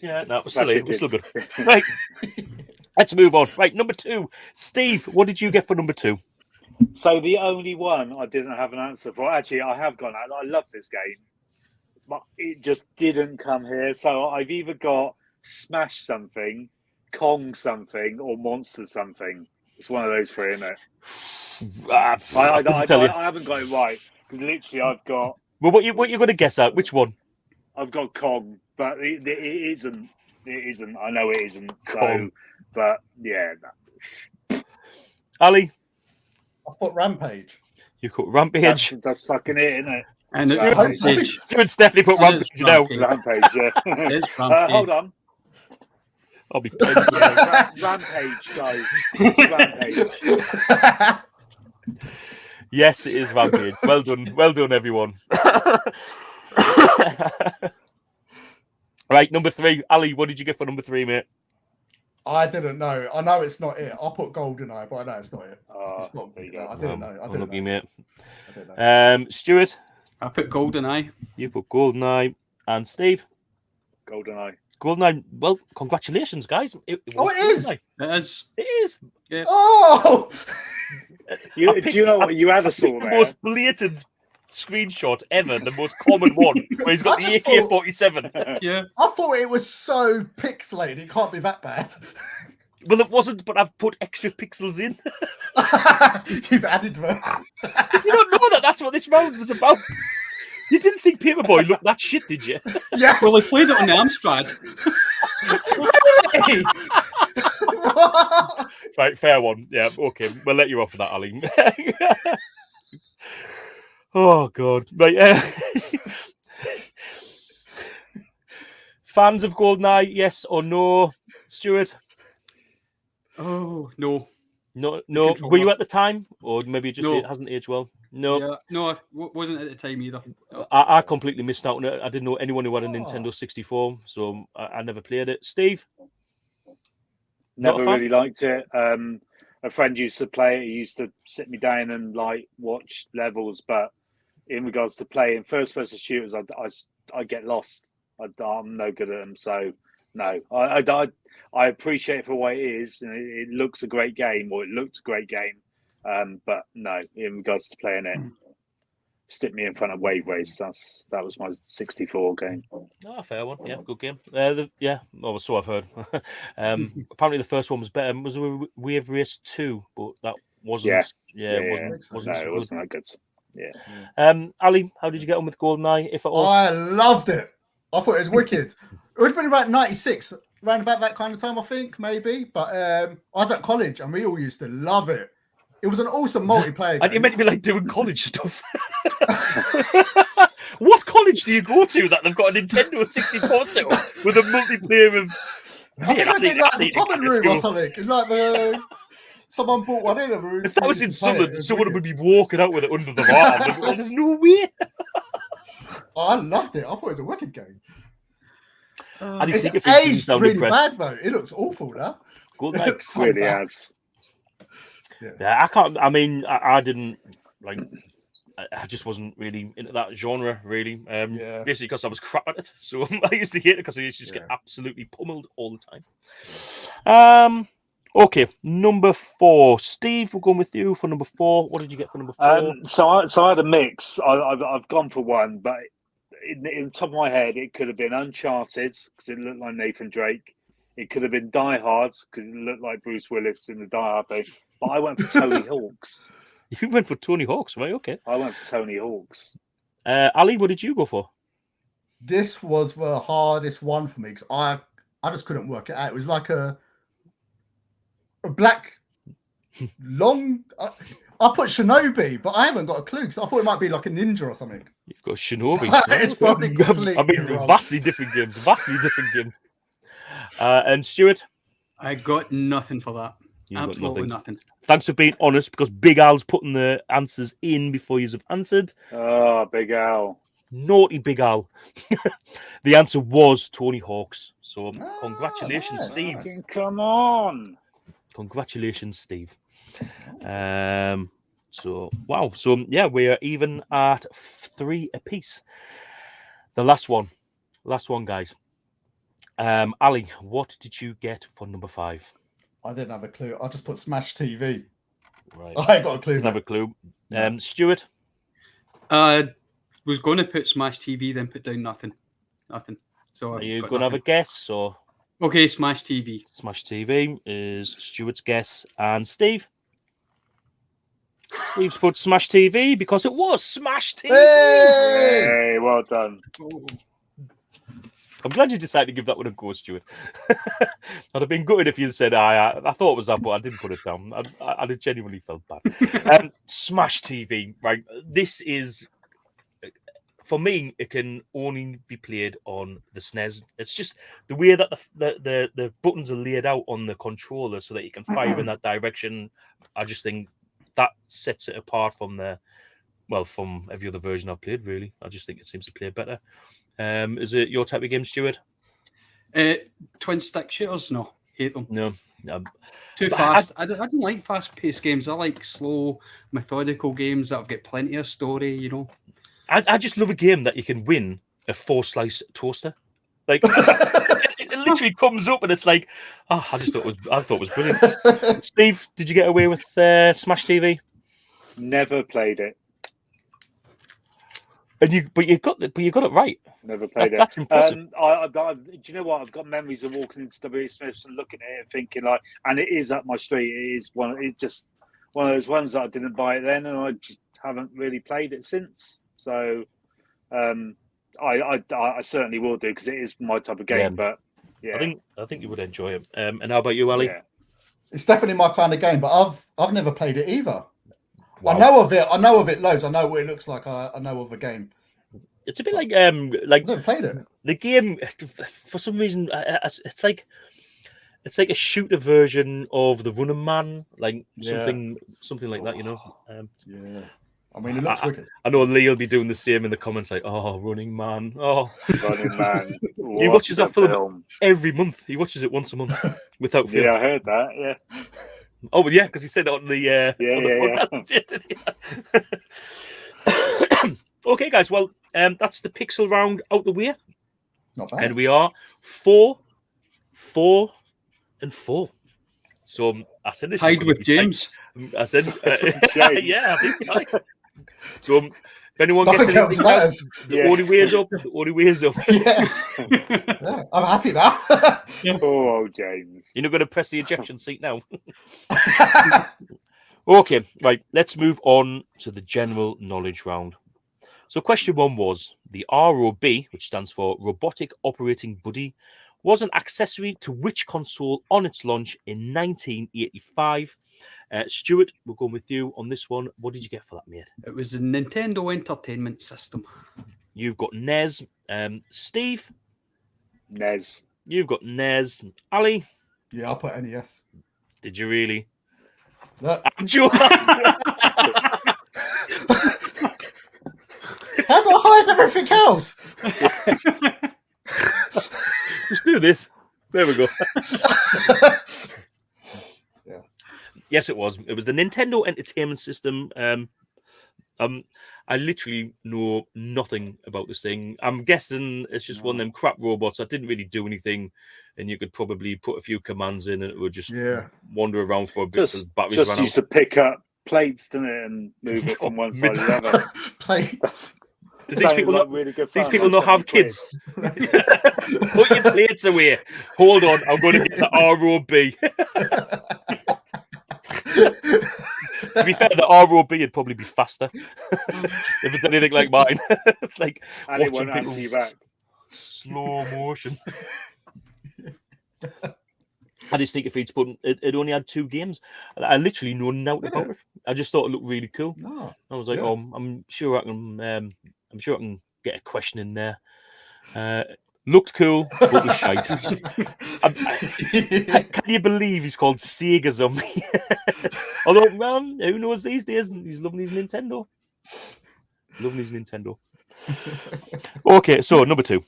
Yeah, no, we're still good. Right, let's move on. Right, number 2. Steve, what did you get for number 2? So the only one I didn't have an answer for. Actually, I have gone out. I love this game, but it just didn't come here. So I've either got Smash something, Kong something, or Monster something. It's one of those three, isn't it? I haven't got it right because literally I've got. Well, what you going to guess at? Which one? I've got Kong, but it isn't. It isn't. I know it isn't. Kong. So, but yeah. Ali, I put Rampage. You put Rampage. That's fucking it, isn't it? And Rampage. You and Stephanie put Rampage. Rampage. Yeah. It's Rampage. Hold on. I'll be Rampage, guys. It's Rampage. Yes, it is Rampage. Well done, everyone. Right, number 3. Ali, what did you get for number 3, mate? I didn't know. I know it's not it. I put GoldenEye, but I know it's not it. It's not, there you go. I didn't know. Unlucky, mate. Stuart? I put GoldenEye. You put GoldenEye. And Steve? GoldenEye. GoldenEye. Well, congratulations, guys. It is. It is. It is. Yeah. Oh! Do you know what you ever saw the there? most blatant screenshot ever, the most common one, where he's got the AK-47. Yeah. I thought it was so pixelated. It can't be that bad. Well, it wasn't, but I've put extra pixels in. You've added them. You don't know that that's what this round was about. You didn't think Paperboy looked that shit, did you? Yeah. Well, they played it on the Amstrad. Right, fair one. Yeah, okay. We'll let you off for that, Ali. Oh, God. Right. Fans of GoldenEye, yes or no? Stuart? Oh, no. No. Were you at the time? Or maybe it just it hasn't aged well? No. Yeah, no, I wasn't at the time either. I completely missed out on it. I didn't know anyone who had a Nintendo 64, so I never played it. Steve? Never really liked it. A friend used to play it. He used to sit me down and like watch levels, but in regards to playing first-person shooters, I get lost. I'm no good at them, so no. I appreciate it for what it is, and it looks a great game, or it looked a great game, but no. In regards to playing it, stick me in front of Wave Race. That was my 64 game. Oh, fair one. Yeah, good game. Well, so I've heard. Apparently, the first one was better. It was Wave Race 2, but that wasn't. It wasn't that good. Yeah. Ali, how did you get on with GoldenEye, if at all? I loved it. I thought it was wicked. It would have been about 96, around about that kind of time, I think, maybe. But I was at college and we all used to love it. It was an awesome multiplayer game. And you meant to be like doing college stuff. What college do you go to that they've got a Nintendo 64 set with a multiplayer of... I think it was in like the common room or something. Like someone bought one in. And if that was in Sunderland, someone would be walking out with it under the arm. There's no way. I loved it. I thought it was a wicked game. It's aged really bad though. It looks awful now. GoldenEye so really has. Yeah, I can't. I mean, I didn't like. I just wasn't really into that genre, really. Basically, because I was crap at it, so I used to hate it because I used to just get absolutely pummeled all the time. Okay, number 4. Steve, we're going with you for number 4. What did you get for number 4? So I had a mix. I've gone for one, but in the top of my head, it could have been Uncharted because it looked like Nathan Drake. It could have been Die Hard because it looked like Bruce Willis in the Die Hard thing. But I went for Tony Hawk's. You went for Tony Hawk's, right? Okay. I went for Tony Hawk's. Ali, what did you go for? This was the hardest one for me because I just couldn't work it out. It was like a black long. I put Shinobi, but I haven't got a clue because I thought it might be like a ninja or something. You've got Shinobi. It's probably completely wrong. Vastly different games. Vastly different games. And Stuart? I got nothing for that. Absolutely nothing. Thanks for being honest, because Big Al's putting the answers in before you have answered. Oh, Big Al. Naughty Big Al. The answer was Tony Hawk's. So congratulations, nice. Steve. Come on. Congratulations, Steve. So wow. So yeah, we're even at 3 apiece. The last one, guys. Ali, what did you get for number 5? I didn't have a clue. I just put Smash TV. Right. I ain't got a clue. Didn't have a clue. Stuart? Was going to put Smash TV, then put down nothing. So are you going to have a guess? Or okay, Smash TV. Smash TV is Stuart's guess. And Steve? Steve's put Smash TV because it was Smash TV. Hey, well done. I'm glad you decided to give that one a go, Stuart. I'd have been gutted if you said, I thought it was that, but I didn't put it down. I genuinely felt bad. Smash TV, right? This is, for me, it can only be played on the SNES. It's just the way that the buttons are laid out on the controller so that you can fire in that direction. I just think that sets it apart from from every other version I've played, really. I just think it seems to play better. Is it your type of game, Stuart? Twin stick shooters? No, hate them. No. Too fast. I don't like fast-paced games. I like slow, methodical games that have got plenty of story, you know. I just love a game that you can win a 4-slice toaster. Like it literally comes up and it's like, I thought it was brilliant. Steve, did you get away with Smash TV? Never played it. And but you got it right. Never played it. That's impressive. Do you know what? I've got memories of walking into W. Smith's and looking at it and thinking and it is up my street. It's just one of those ones that I didn't buy it then, and I just haven't really played it since. So, I certainly will do because it is my type of game. Yeah. But yeah, I think you would enjoy it. And how about you, Ali? Yeah. It's definitely my kind of game, but I've never played it either. Wow. I know of it loads. I know what it looks like. I know of the game. It's a bit like I've never played it. The game, for some reason, it's like a shooter version of the Running Man, something like that, you know. Yeah, I mean, it looks wicked. I know Lee will be doing the same in the comments, like, "Oh, Running Man, oh, Running Man." He watches that film every month. He watches it once a month without fail. Yeah, I heard that. Yeah. Oh, but yeah, because he said it on the podcast. Okay, guys. Well, that's the pixel round out the way. Not bad. And we are 4, 4, and 4. So I said this. Tied with James. I said, yeah, I think. So if anyone gets anything else, the only way is up. The only way is up. Yeah, I'm happy now. Oh, James. You're not going to press the ejection seat now. Okay, right. Let's move on to the general knowledge round. So question 1 was, the ROB, which stands for Robotic Operating Buddy, was an accessory to which console on its launch in 1985? Stuart, we're going with you on this one. What did you get for that, mate? It was a Nintendo Entertainment System. You've got NES. Steve? NES. You've got NES. Ali? Yeah, I'll put NES. Did you really? Look. I'm sure. How do I hide everything else? Just do this. There we go. Yeah. Yes, it was. It was the Nintendo Entertainment System. I literally know nothing about this thing. I'm guessing it's just one of them crap robots that didn't really do anything, and you could probably put a few commands in, and it would just wander around for a bit. Just used to pick up plates, didn't it, and move it from one side to the other. Plates. Do these people not really good? These people not have kids. Put your plates away. Hold on, I'm going to get the ROB. To be fair, the ROB would probably be faster if it's anything like mine. It's like and watching people back. Slow motion. I just think if it's put, it only had 2 games. I literally know nothing about it. I just thought it looked really cool. No. I was like, oh, I'm sure I can get a question in there. Looked cool, but was shite. Can you believe he's called Sega Zombie? Although, who knows these days? He's loving his Nintendo. Okay, so number 2.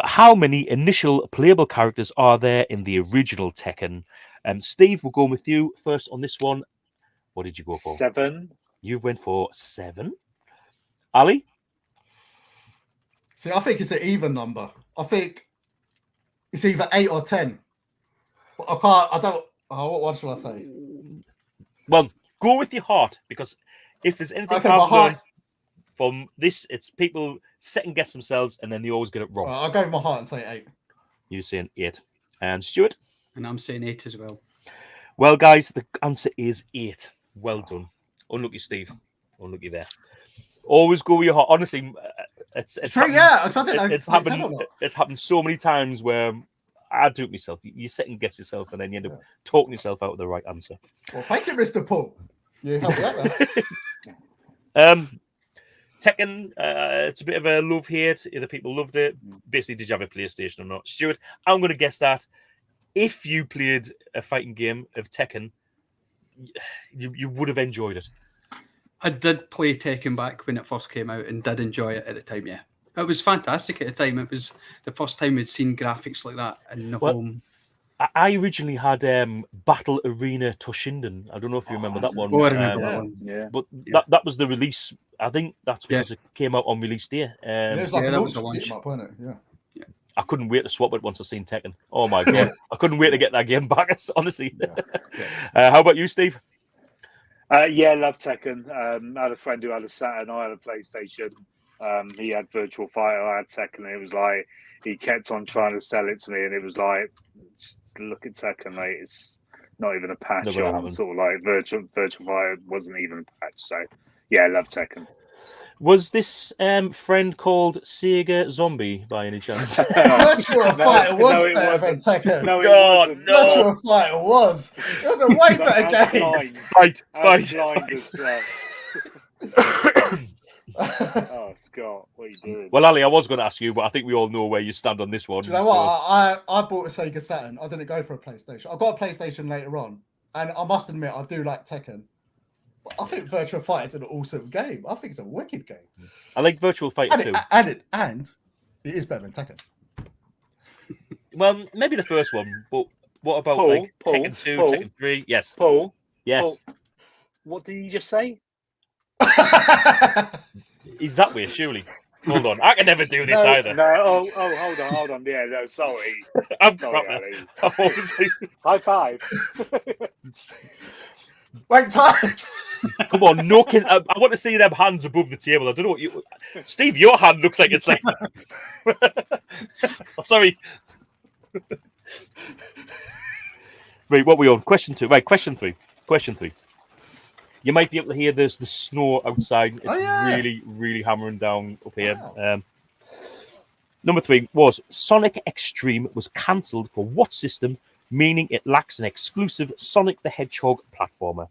How many initial playable characters are there in the original Tekken? Steve, we'll go with you first on this one. What did you go for? 7. You went for 7. Ali? See, I think it's an even number. I think it's either 8 or 10. But I don't. What one should I say? Well, go with your heart, because if there's anything I've learned from this, it's people second guess themselves and then they always get it wrong. I'll go with my heart and say 8. You're saying 8. And Stuart? And I'm saying 8 as well. Well, guys, the answer is 8. Well done. Unlucky, Steve. Unlucky there. Always go with your heart. Honestly, it's true. Yeah, it's happened so many times where I do it myself. You second guess yourself and then you end up talking yourself out of the right answer. Well, thank you, Mr. Paul. You helped me out there. Tekken, it's a bit of a love-hate. Either people loved it. Basically, did you have a PlayStation or not? Stuart, I'm going to guess that if you played a fighting game of Tekken, you would have enjoyed it. I did play Tekken back when it first came out and did enjoy it at the time, yeah. It was fantastic at the time. It was the first time we'd seen graphics like that in the home. I originally had Battle Arena Toshinden. I don't know if you remember that one. Oh, I remember that one. Yeah. But that was the release. I think that's because it came out on release day. It was like that was a launch. Yeah. I couldn't wait to swap it once I seen Tekken. Oh my god. I couldn't wait to get that game back, honestly. How about you, Steve? Yeah, love Tekken. I had a friend who had a Saturn. I had a PlayStation. He had Virtual Fighter. I had Tekken. It was like he kept on trying to sell it to me, and it was like, just look at Tekken, mate. It's not even a patch on. Sort of like Virtual Fighter wasn't even a patch. So yeah, I love Tekken. Was this friend called Sega Zombie by any chance? Virtual Fighter was better than Tekken. No, it wasn't. Virtual Fighter was. It was a way better game. Fight. Oh, Scott, what are you doing? Well, Ali, I was going to ask you, but I think we all know where you stand on this one. Do you know what? I bought a Sega Saturn. I didn't go for a PlayStation. I got a PlayStation later on, and I must admit, I do like Tekken. I think Virtual Fighter is an awesome game. I think it's a wicked game. I like Virtual Fighter too. And it is better than Tekken. Well, maybe the first one, but what about Tekken 2, Tekken 3? Yes. Paul? Yes. Paul, what did you just say? He's that way, surely. Hold on. I can never do this either. No, hold on. Yeah, no, sorry. I'm sorry, Ali. High five. Wait, tired. Come on, no kiss. I want to see them hands above the table. I don't know what you... Steve, your hand looks like it's like... Oh, sorry. Right, what were we on? Question 2. Right, question 3. You might be able to hear the snow outside. It's really, really hammering down up here. Wow. Number 3 was Sonic Extreme was cancelled for what system, meaning it lacks an exclusive Sonic the Hedgehog platformer.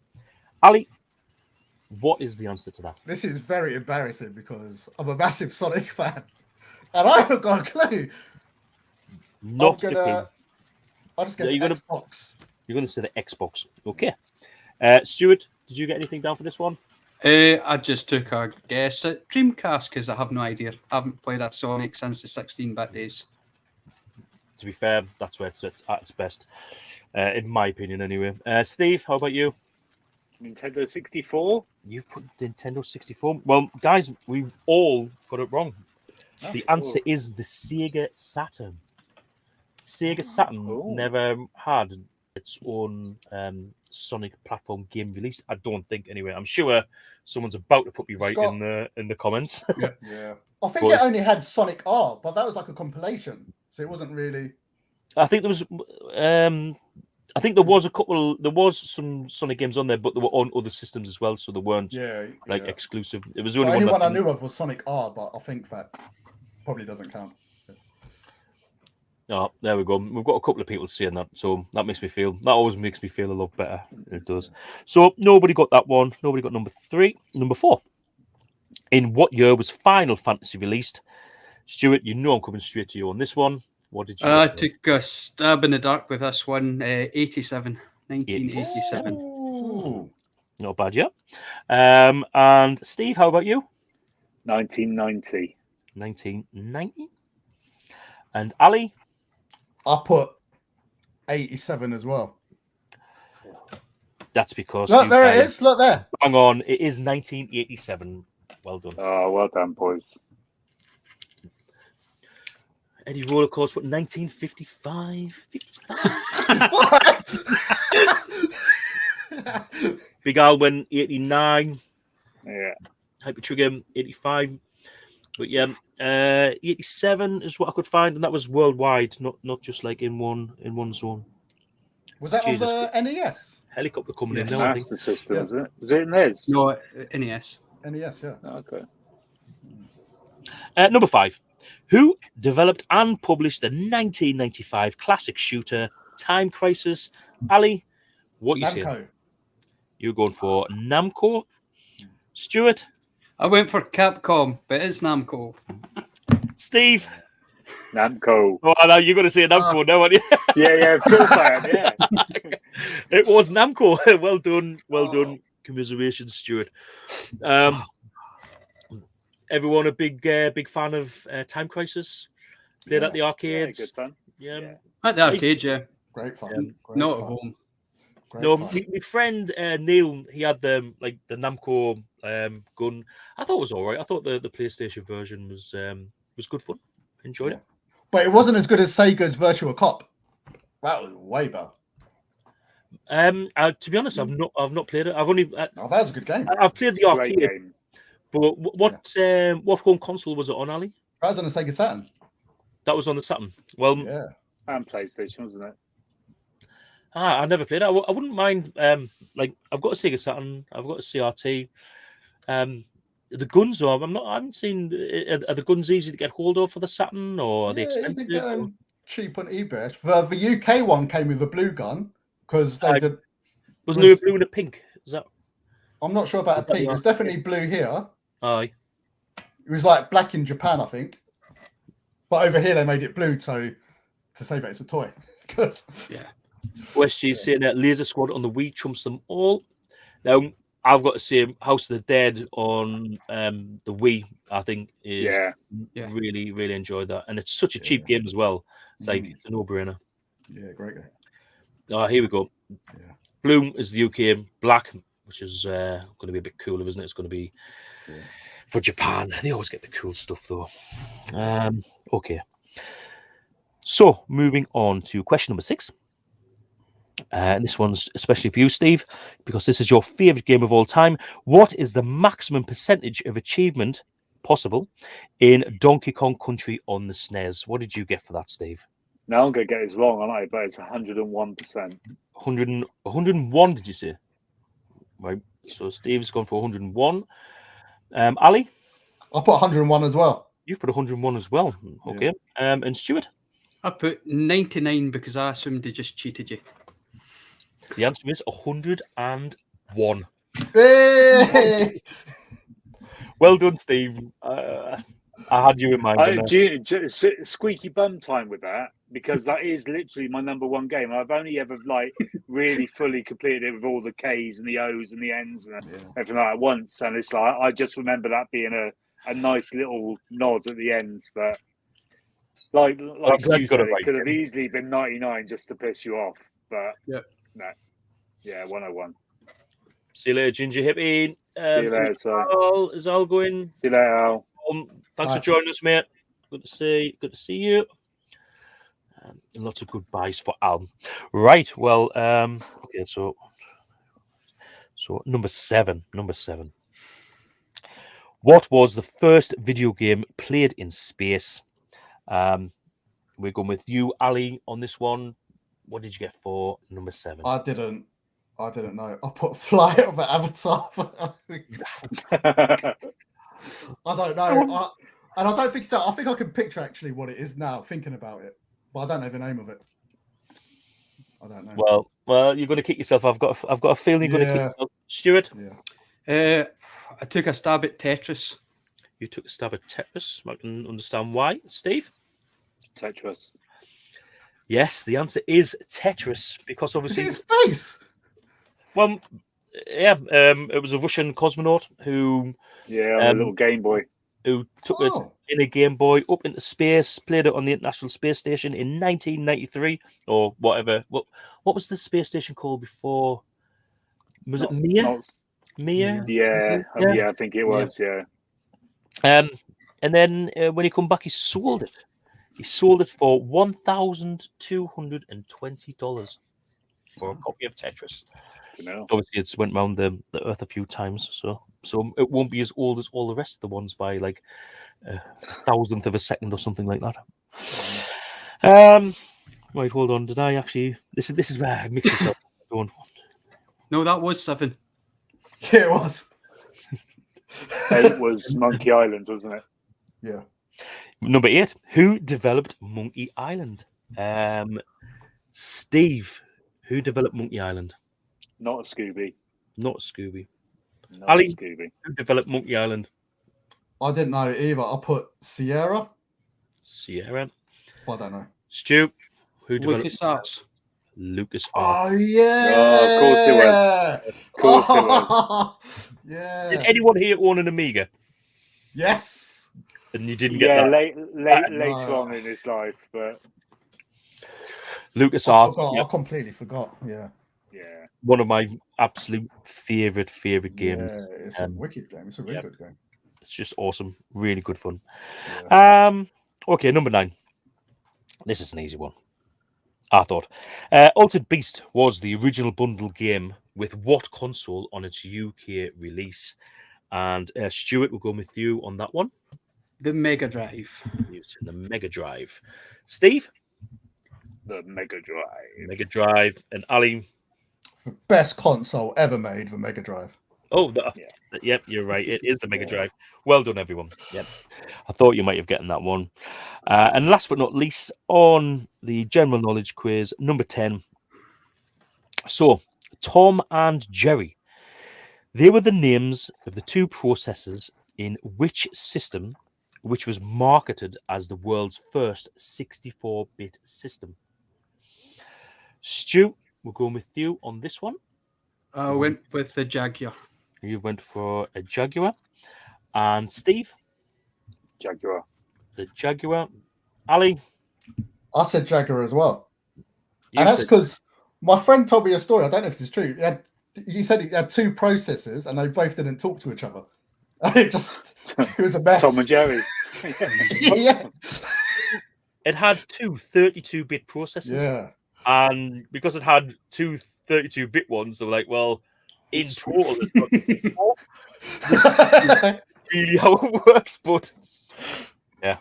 Ali, what is the answer to that? This is very embarrassing because I'm a massive Sonic fan. And I haven't got a clue. I'll just guess Xbox. You're going to say the Xbox. Okay. Stuart, did you get anything down for this one? I just took a guess at Dreamcast because I have no idea. I haven't played a Sonic since the 16-bit days. To be fair, that's where it's at its best, in my opinion, anyway. Steve, how about you? Nintendo 64? You've put Nintendo 64. Well, guys, we've all got it wrong. The answer is the Sega Saturn. Sega Saturn never had its own Sonic platform game released. I don't think anyway. I'm sure someone's about to put me right in the comments. Yeah. I think it only had Sonic R, but that was like a compilation, so it wasn't really. I think there was. I think there was a couple. There was some Sonic games on there, but they were on other systems as well, so they weren't exclusive. It was the only one I knew of was Sonic R, but I think that probably doesn't count. Oh, there we go. We've got a couple of people saying that, so that makes me feel. That always makes me feel a lot better. It does. So nobody got that one. Nobody got number 3. Number 4. In what year was Final Fantasy released? Stuart, you know I'm coming straight to you on this one. What did you? I took a stab in the dark with this one. 1987. Ooh. Not bad, yeah. And Steve, how about you? 1990. 1990. And Ali? I put 87 as well. That's because look, there it is. Look there. Hang on, it is 1987. Well done. Oh, well done, boys. Eddie Roller Coaster, what, 1955? 55? Big Al went 89. Yeah. Hyper Trigger 85. But yeah, 87 is what I could find, and that was worldwide, not just like in one zone. Was that on the NES? Helicopter coming in. Master System, is it? Was it in NES? No, NES. NES, yeah. Okay. Number 5. Who developed and published the 1995 classic shooter Time Crisis? Ali, what you saying? You're going for Namco. Stuart? I went for Capcom, but it's Namco. Steve? Namco. Oh, now you're going to say Namco now, aren't you? Yeah, of course I am, yeah. It was Namco. Well done. Well done. Commiserations, Stuart. Everyone a big fan of Time Crisis? Played at the arcades? Yeah, good fun. Yeah. At the arcade, yeah. Great fun. Great Not fun. At home. No, my friend Neil, he had the Namco gun. I thought it was all right. I thought the PlayStation version was good fun. Enjoyed it. But it wasn't as good as Sega's Virtua Cop. That was way better. To be honest, I've not played it. I've only. That was a good game. I've played the arcade game. But what home console was it on, Ali? That was on the Sega Saturn. That was on the Saturn. Well, yeah, and PlayStation, wasn't it? I never played it. I wouldn't mind. I've got a Sega Saturn. I've got a CRT. The guns are. I haven't seen. Are the guns easy to get hold of for the Saturn, or are they expensive? You can get them cheap on eBay. The UK one came with a blue gun because they did. Wasn't there a blue and a pink? Is that? I'm not sure about a pink. It was definitely blue here. Aye. It was like black in Japan, I think. But over here they made it blue, so to say that it's a toy. Yeah. Westg's saying that Laser Squad on the Wii trumps them all. Now I've got to say House of the Dead on the Wii, I think is really, really enjoyed that. And it's such a cheap game as well. It's like it's a no-brainer. Yeah, great game. Here we go. Yeah. Blue is the UK, black, which is going to be a bit cooler, isn't it? It's going to be for Japan. They always get the cool stuff, though. Okay. So, moving on to question number 6. And this one's especially for you, Steve, because this is your favourite game of all time. What is the maximum percentage of achievement possible in Donkey Kong Country on the SNES? What did you get for that, Steve? Now I'm going to get this wrong, aren't I? But it's 101%. 101, did you say? Right. So Steve's gone for 101. Ali? I put 101 as well. You've put 101 as well. Okay. Yeah. And Stuart? I put 99 because I assumed they just cheated you. The answer is 101. Hey! Well done, Steve. I had you in mind. Squeaky bum time with that, because that is literally my number one game. I've only ever really fully completed it with all the K's and the O's and the N's and everything like that once. And it's like I just remember that being a nice little nod at the end. But like you said, it could have easily been 99 just to piss you off. But no. 101. See you later, Ginger Hippie. See you later, is Al going? See you later, Al. Thanks for joining us, mate. Good to see you. Lots of good buys for Al. Right. Well, okay. So number seven. What was the first video game played in space? We're going with you, Ali, on this one. What did you get for number 7? I didn't know. I put Flight of an Avatar. I don't know. And I don't think so. I think I can picture actually what it is now, thinking about it, but I don't know the name of it. I don't know. Well, you're going to kick yourself. I've got a feeling you're going to kick yourself. Stuart? Yeah. I took a stab at Tetris. You took a stab at Tetris. I can understand why. Steve? Tetris. Yes, the answer is Tetris, because obviously is it in space? Well, yeah, it was a Russian cosmonaut who a little Game Boy, who took it in a Game Boy up into space, played it on the International Space Station in 1993 or whatever. What was the space station called before? Was it Mir? Mir? Yeah, I think it was. Yeah. And then when he come back, he sold it. He sold it for $1,220 for a copy of Tetris. Obviously, it's went around the Earth a few times, so it won't be as old as all the rest of the ones by like a thousandth of a second or something like that. Wait, hold on. Did I actually? This is where I mix myself up. No, that was 7. Yeah, it was. 8 was Monkey Island, wasn't it? Yeah. Number 8. Who developed Monkey Island? Steve. Who developed Monkey Island? Not a Scooby. Not Scooby. Not Ali, Scooby. Who developed Monkey Island? I didn't know either. I put Sierra. I don't know. Stu. Who developed LucasArts. LucasArts. Oh yeah. Oh, of course it was. Of course it was. Yeah. Did anyone here own an Amiga? Yes. And you didn't get that? Later on in his life, but LucasArts. I completely forgot. Yeah. Yeah. One of my absolute favorite games. Yeah, it's a wicked game. It's a really good game. It's just awesome. Really good fun. Yeah. Okay, number 9. This is an easy one, I thought. Altered Beast was the original bundle game with what console on its UK release? And Stuart, we'll go with you on that one. The Mega Drive. Used in the Mega Drive. Steve? The Mega Drive. Mega Drive. And Ali? The best console ever made, the Mega Drive. Oh, yep, you're right. It is the Mega Drive. Well done, everyone. Yep. I thought you might have gotten that one. And last but not least, on the general knowledge quiz, number 10. So, Tom and Jerry. They were the names of the two processors in which system, which was marketed as the world's first 64-bit system. Stu, we're going with you on this one. I went with the Jaguar. You went for a Jaguar. And Steve? Jaguar. The Jaguar. Ali? I said Jaguar as well. And that's because my friend told me a story. I don't know if it's true. He said he had two processors and they both didn't talk to each other. And it was a mess. Tom and Jerry. Yeah. It had two 32-bit processors. Yeah. And because it had two 32-bit ones, they were like, well, in total, it's not really how it works, but yeah.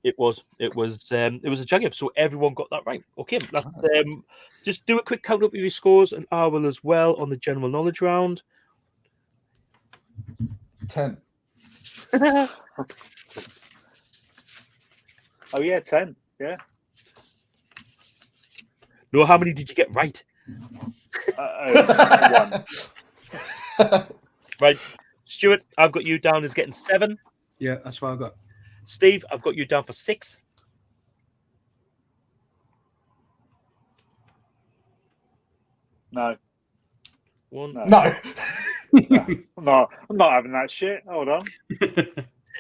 It was a Jaguar, so everyone got that right. Okay, just do a quick count up of your scores, and I will as well on the general knowledge round. 10. Oh yeah, 10. Yeah. No, how many did you get right? 1. Right, Stuart, I've got you down as getting 7. Yeah, that's what I got. Steve, I've got you down for 6. No. 1. No. No. I'm not having that shit. Hold on.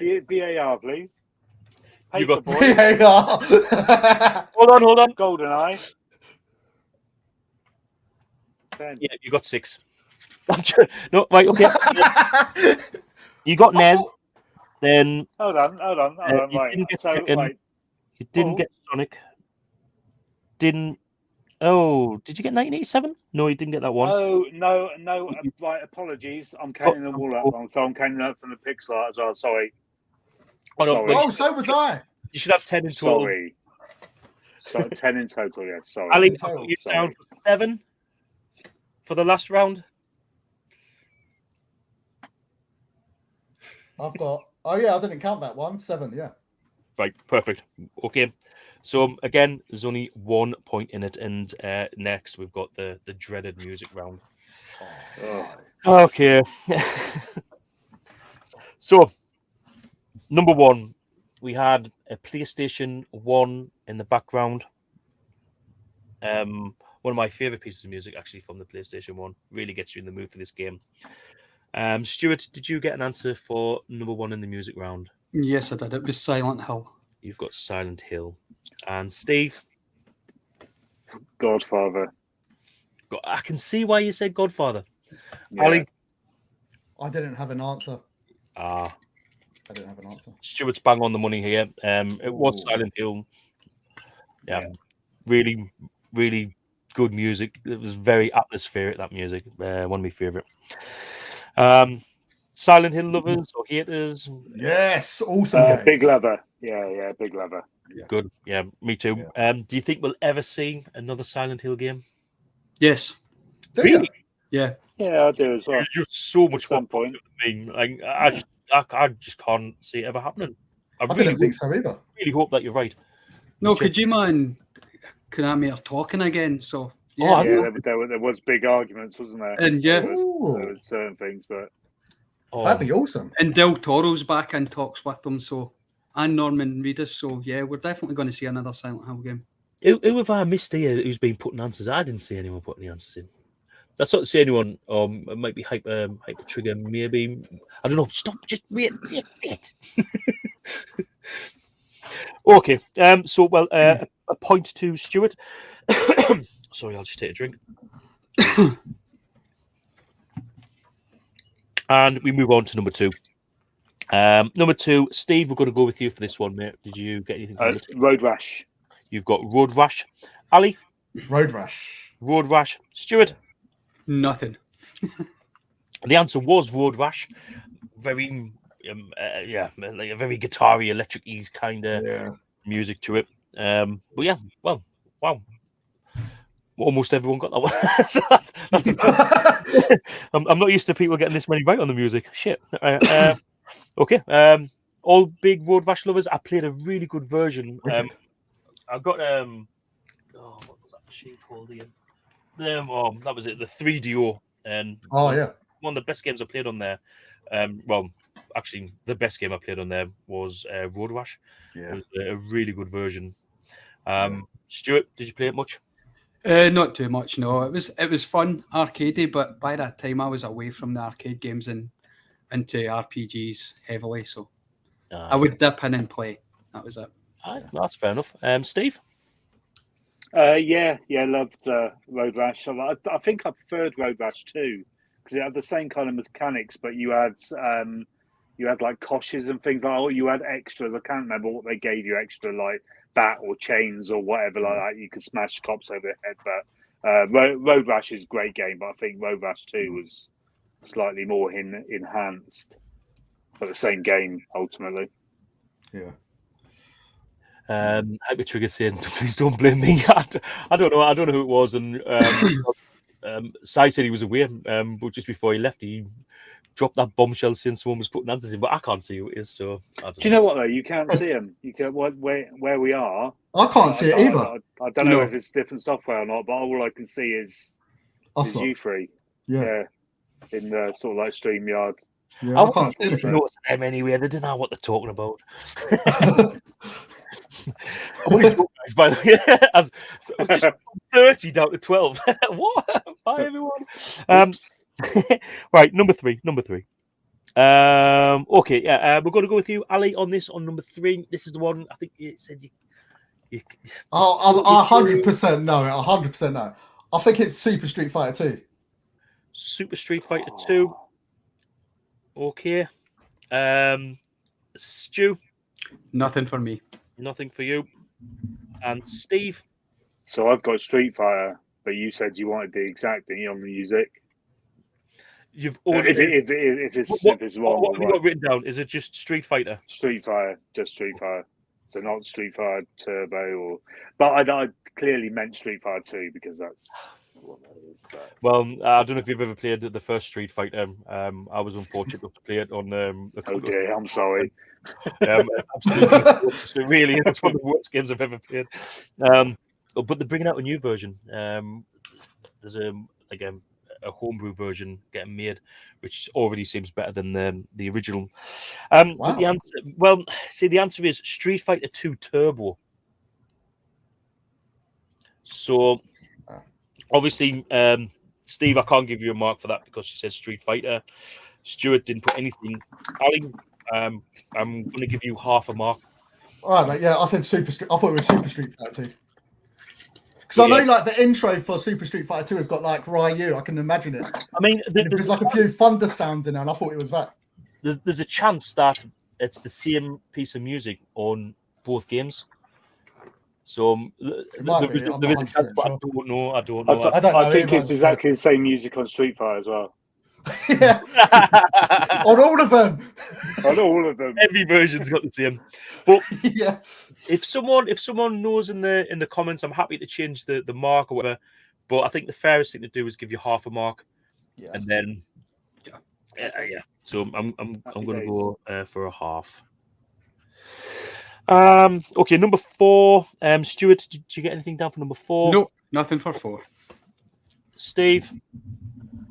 VAR, please. You got VAR. Hold on. GoldenEye. 10. Yeah, you got 6. No, right, okay. You got Nez. Then Hold on. you Right. didn't get So, Tekken, right. you didn't get Sonic. didn't. Oh, did you get 1987? No, you didn't get that one. Oh, no. Right, apologies. I'm counting them all up. So I'm counting up from the pixel art as well. Sorry. Oh, so was I. You should have 10 in total. Sorry. So 10 in total, yeah. Sorry. Ali, I'll put you down for 7 for the last round. I've got. Oh yeah, I didn't count that one. 7, yeah. Right, perfect. Okay, so again, there's only 1 point in it, and next we've got the dreaded music round. Okay. So, number 1, we had a PlayStation 1 in the background. One of my favorite pieces of music, actually, from the PlayStation 1. Really gets you in the mood for this game. Stuart, did you get an answer for number 1 in the music round? Yes, I did. It was Silent Hill. You've got Silent Hill. And Steve? Godfather. I can see why you said Godfather. Yeah. Ali? I didn't have an answer. I didn't have an answer. Stuart's bang on the money here. It was Silent Hill. Yeah. Really, really good music. It was very atmospheric, that music. One of my favourite. Silent Hill lovers or haters? Yes, awesome game. Big lover. Yeah, big lover. Yeah. Good. Yeah, me too. Yeah. Do you think we'll ever see another Silent Hill game? Yes. Really? Yeah. Yeah, I do as well. You're so much some point. Like, I just can't see it ever happening. I didn't think so either. Really hope that you're right. No, Kojima and Konami are talking again, so yeah, there was big arguments, wasn't there? And there was certain things, but that'd be awesome. And Del Toro's back in talks with them, so and Norman Reedus, so yeah, we're definitely going to see another Silent Hill game. Who have I missed here who's been putting answers? I didn't see anyone putting the answers in. That's not to say anyone. It might be Hyper Trigger, maybe. I don't know. Stop. Just wait. Okay. So, well, a point to Stuart. Sorry, I'll just take a drink. And we move on to number 2. Number 2, Steve, we're going to go with you for this one, mate. Did you get anything? Road Rash. You've got Road Rash. Ali? Road Rash. Road Rash. Stuart? Nothing. The answer was Road Rash. Very, like a very guitar-y, electric-y kind of music to it. But yeah, well, wow. Almost everyone got that one. So that's I'm not used to people getting this many right on the music. Shit. Okay. All big Road Rash lovers. I played a really good version. I got what was that machine called again? That was it. The 3DO. And one of the best games I played on there. Well, actually, the best game I played on there was Road Rash. Yeah. It was a really good version. Stuart, did you play it much? Not too much, no. It was fun, arcadey, but by that time I was away from the arcade games and into RPGs heavily, so I would dip in and play. That was it. That's fair enough. Steve? Loved Road Rash. I think I preferred Road Rash 2 because it had the same kind of mechanics, but you had like koshes and things like that. You had extras. I can't remember what they gave you extra, like bat or chains or whatever like that. You could smash cops over the head. But Road Rash is a great game, but I think Road Rash 2 was slightly more enhanced, but the same game ultimately. Yeah. Hyper Trigger saying, "Please don't blame me." I don't know. I don't know who it was. And Sai said he was away, but just before he left, he dropped that bombshell saying someone was putting answers in. But I can't see who it is. So do you know what though? You can't see them. You can where we are. I can't see it either. I don't know if it's different software or not, but all I can see is you three. Yeah. In the sort of like StreamYard. Yeah, I can't see anything. Notice them anyway. They don't know what they're talking about. I'm only joking, guys, by the way. So it was just 30 down to 12. What? Bye, everyone. Right, number three. Okay, yeah, we're going to go with you, Ali, on this, on number 3. This is the one I think it said you 100% no. 100% no. I think it's Super Street Fighter 2. Super Street Fighter 2. Okay. Stu? Nothing for me. Nothing for you. And Steve? So I've got Street Fighter, but you said you wanted the exact thing on the music. You've if it's wrong. What have you got written down? Is it just Street Fighter? Street Fighter, just Street Fighter. So not Street Fighter Turbo, but I clearly meant Street Fighter 2 because that's what that is. But... Well, I don't know if you've ever played the first Street Fighter. I was unfortunate enough to play it on. Oh dear, I'm sorry. It's absolutely it really is. It's one of the worst games I've ever played. But they're bringing out a new version. There's a homebrew version getting made, which already seems better than the original. Wow. But the answer is Street Fighter 2 Turbo. So obviously, Steve, I can't give you a mark for that because you said Street Fighter. Stuart didn't put anything. Ali, I'm going to give you half a mark. All right, mate. Yeah, I said Super Street. I thought it was Super Street Fighter 2. Because I know, like, the intro for Super Street Fighter 2 has got, like, Ryu. I can imagine it. I mean, there's like a few thunder sounds in there, and I thought it was that. There's a chance that it's the same piece of music on both games. So there is a chance, but I don't know. I think it's exactly the same music on Street Fighter as well. Yeah. On all of them. On all of them. Every version's got the same. But yeah. If someone knows in the comments, I'm happy to change the mark or whatever. But I think the fairest thing to do is give you half a mark. Yeah. And then yeah. So I'm gonna go for a half. Okay, number 4. Stuart, did you get anything down for number 4? No, nothing for 4. Steve?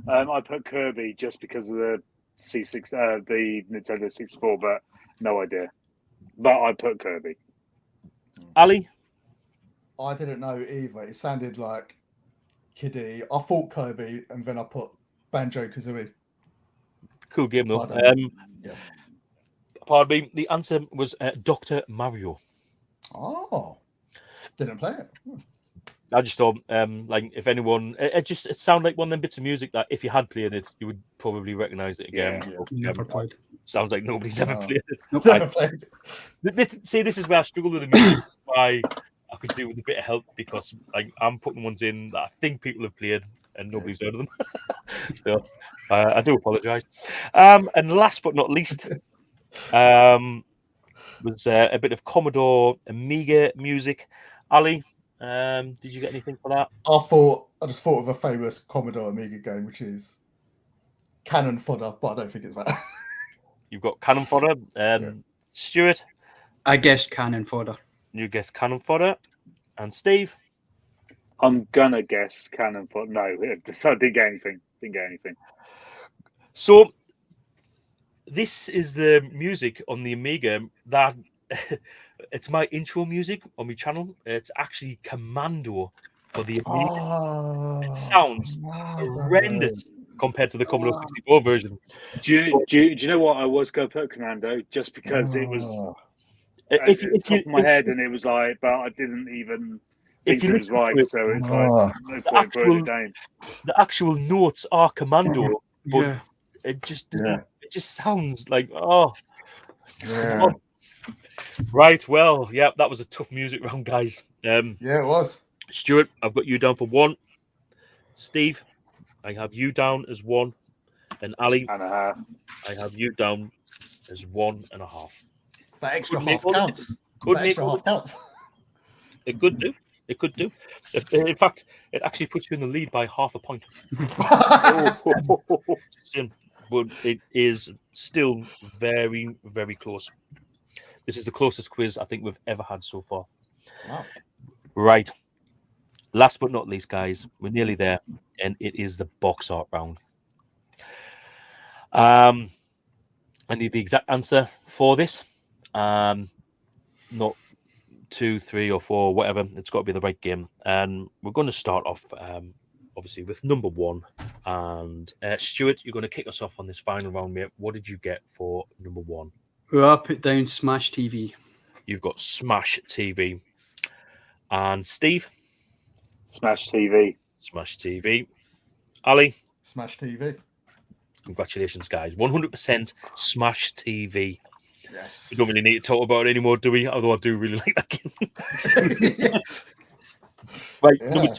I put Kirby just because of the C6, the Nintendo 64, but no idea. But I put Kirby. Ali? I didn't know either. It sounded like kiddie. I thought Kirby, and then I put Banjo-Kazooie. Cool game though. Yeah. Pardon me. The answer was Dr. Mario. Oh, didn't play it. I just thought, like, if anyone, it sounded like one of them bits of music that if you had played it, you would probably recognise it again. Yeah. Never played. Sounds like nobody's ever played it. Never played it. This is where I struggle with the music. Why I could do with a bit of help because I'm putting ones in that I think people have played and nobody's heard of them. So I do apologise. And last but not least, was a bit of Commodore Amiga music. Ali, did you get anything for that? I just thought of a famous Commodore Amiga game, which is Cannon Fodder, but I don't think it's that. You've got Cannon Fodder. Stuart? I guessed Cannon Fodder. You guessed Cannon Fodder. And Steve? I'm going to guess Cannon Fodder. No, I didn't get anything. So, this is the music on the Amiga that... it's my intro music on my channel. It's actually Commando for the Amiga. It sounds horrendous compared to the Commodore 64 version. Do you know what? I was going to put Commando just because it was top of my head, and it was like, but I didn't even think it was right. So it's like no point putting it down. The actual notes are Commando, but it just sounds like Right, well, yeah, that was a tough music round, guys. Yeah, it was. Stuart, I've got you down for 1. Steve, I have you down as 1. And Ali, and a half. I have you down as 1.5. That extra half counts. It could do. It could do. In fact, it actually puts you in the lead by half a point. But it is still very, very close. This is the closest quiz I think we've ever had so far. Wow. Right. Last but not least, guys, we're nearly there, and it is the box art round. I need the exact answer for this. Not 2, 3, or 4, whatever. It's got to be the right game. And we're going to start off, obviously, with number 1. And Stuart, you're going to kick us off on this final round, mate. What did you get for number 1? Well, I put down Smash TV. You've got Smash TV. And Steve? Smash TV. Smash TV. Ali? Smash TV. Congratulations, guys. 100% Smash TV. Yes. We don't really need to talk about it anymore, do we? Although I do really like that game. Right, number 2.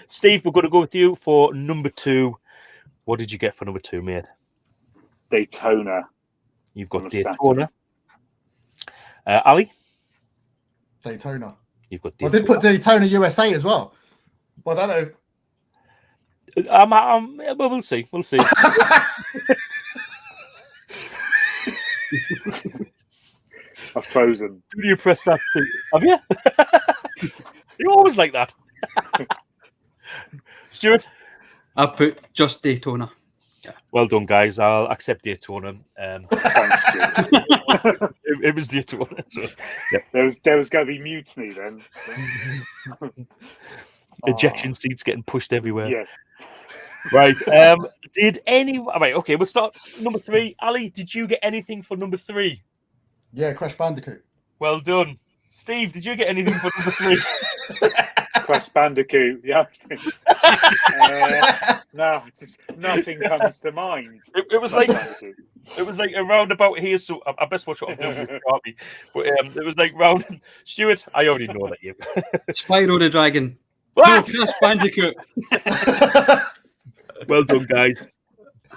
Steve, we're going to go with you for number 2. What did you get for number 2, mate? Daytona. You've got Daytona. Ali? Daytona. You've got Daytona. I did put Daytona USA as well. Well, I don't know. Well, we'll see. We'll see. I've frozen. Do you press that? Have you? You're always like that. Stuart? I put just Daytona. Yeah. Well done, guys. I'll accept Daytona. It was Daytona. So, yeah. There was going to be mutiny then. Ejection seats getting pushed everywhere. Yeah. Right. Right. Okay. We'll start number 3. Ali, did you get anything for number 3? Yeah, Crash Bandicoot. Well done. Steve, did you get anything for number 3? Crash Bandicoot, yeah. No, just nothing comes to mind. It was like a roundabout here, so I best watch what I'm doing with Barbie. But it was like round. Stuart, I already know that you. Spyro the Dragon. What? No, Crash Bandicoot. Well done, guys.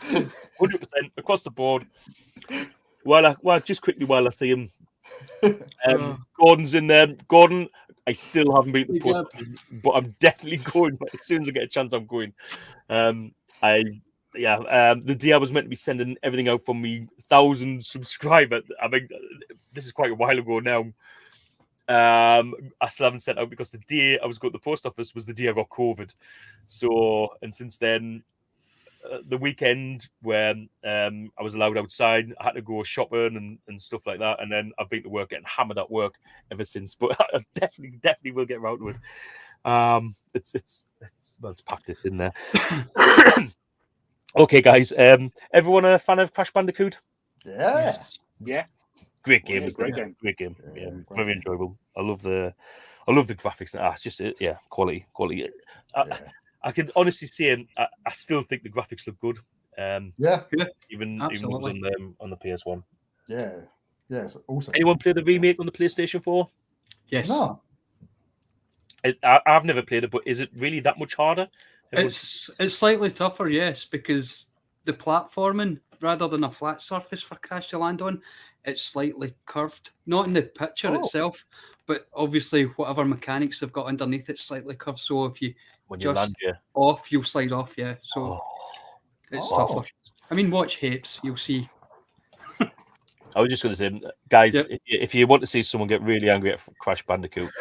100% across the board. Just quickly while I see him. Gordon's in there. Gordon, I still haven't beat the post, but I'm definitely going. But as soon as I get a chance, I'm going. The day I was meant to be sending everything out for me 1,000 subscriber. I mean, this is quite a while ago now. I still haven't sent out because the day I was going to the post office was the day I got COVID. So, and since then, the weekend when I was allowed outside, I had to go shopping and stuff like that. And then I've been to work, getting hammered at work ever since. But I definitely will get around to it. It's packed. It's in there. Okay, guys. Everyone a fan of Crash Bandicoot? Yeah. Yeah. Great game. Great game. Great game. Yeah, very enjoyable. I love the graphics. It's just quality. I can honestly say I still think the graphics look good. Even on the PS1. Yeah, it's awesome. Anyone play the remake on the PlayStation 4? Yes. No. I've never played it, but is it really that much harder? It's slightly tougher, yes, because the platforming, rather than a flat surface for Crash to land on, it's slightly curved. Not in the picture itself, but obviously whatever mechanics they've got underneath it's slightly curved. So if you land off, you'll slide off, yeah. So it's tougher. I mean, watch Hapes, you'll see. I was just going to say, guys, if you want to see someone get really angry at Crash Bandicoot,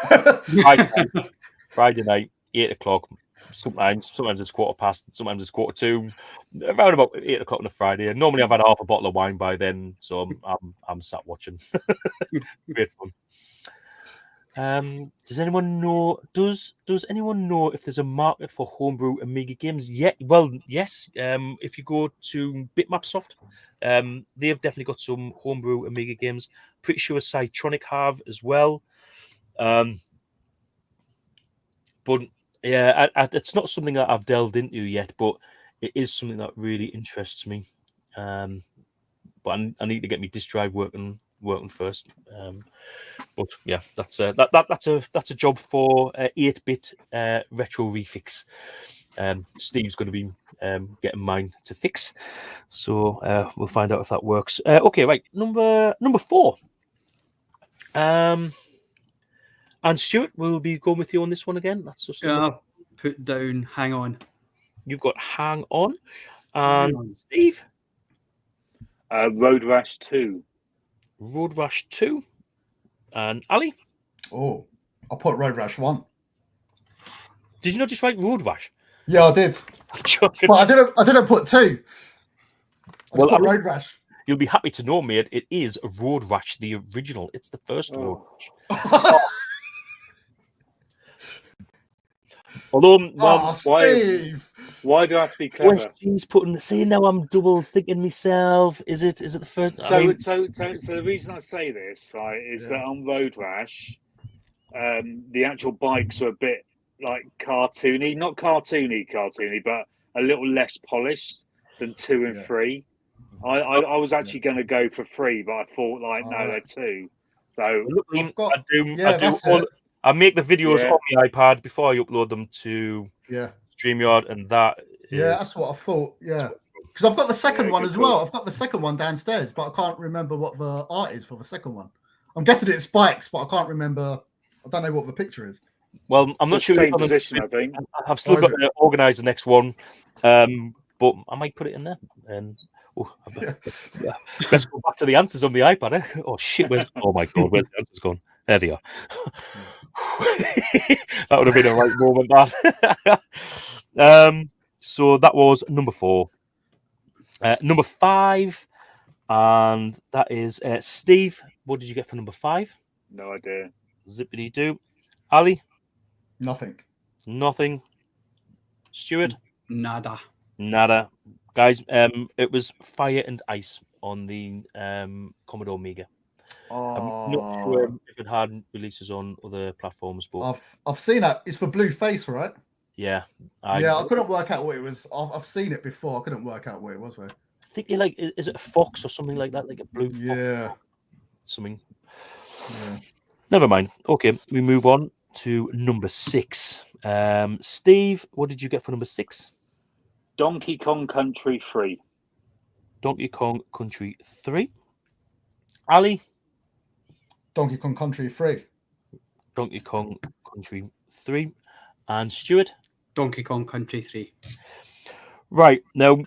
Friday night, 8 o'clock. Sometimes it's 15:15, sometimes it's 1:45. Around about 8 o'clock on a Friday. And normally I've had half a bottle of wine by then, so I'm sat watching. Great fun. Does anyone know? Does anyone know if there's a market for homebrew Amiga games? Yeah, well, yes. If you go to Bitmapsoft, they've definitely got some homebrew Amiga games. Pretty sure Cytronic have as well. But yeah, it's not something that I've delved into yet, but it is something that really interests me. But I need to get my disk drive working first. But yeah, that's a job for 8-bit retro refix. Steve's going to be getting mine to fix, so we'll find out if that works. Okay, right, number 4. And Stuart, we'll be going with you on this one again. That's just put down Hang On. You've got Hang On. And Steve? Road Rash 2. Road Rash 2. And Ali? Oh, I put Road Rash 1. Did you not just write Road Rash? Yeah, I did. But I didn't put 2. I put Road Rash. You'll be happy to know, mate, it is Road Rash, the original. It's the first Road Rash. Although, Steve, why do I have to be clever? Questions putting. See, now I'm double thinking myself. Is it the first? So the reason I say this, right, is that on Road Rash, the actual bikes are a bit like cartoony, not cartoony, but a little less polished than 2 and 3. I was actually going to go for 3, but I thought no, they're 2. So I make the videos on the iPad before I upload them to StreamYard, and that that's what I thought. Yeah, because I've got the second one as well. I've got the second one downstairs, but I can't remember what the art is for the second one. I'm guessing it's spikes, but I can't remember. I don't know what the picture is. Well, I'm not sure. Same position, I think. I've still got to organise the next one, but I might put it in there. And let's go back to the answers on the iPad. Eh? Oh shit! Oh my god, where's the answers gone? There they are. That would have been a right moment. That. So that was number 4. Number 5, and that is Steve. What did you get for number 5? No idea. Zippity doo. Ali? Nothing. Stuart? Nada. Guys, it was Fire and Ice on the Commodore Amiga. I'm not sure if it had releases on other platforms, but I've seen that. It's for Blue Face, right? Yeah. I couldn't work out what it was. I've seen it before. I couldn't work out what it was. Right? I think you're like, is it a fox or something like that? Like a blue fox? Yeah. Something. Yeah. Never mind. Okay, we move on to number 6. Steve, what did you get for number 6? Donkey Kong Country 3. Donkey Kong Country 3. Ali? Donkey Kong Country 3. Donkey Kong Country 3. And Stuart? Donkey Kong Country 3. Right, now,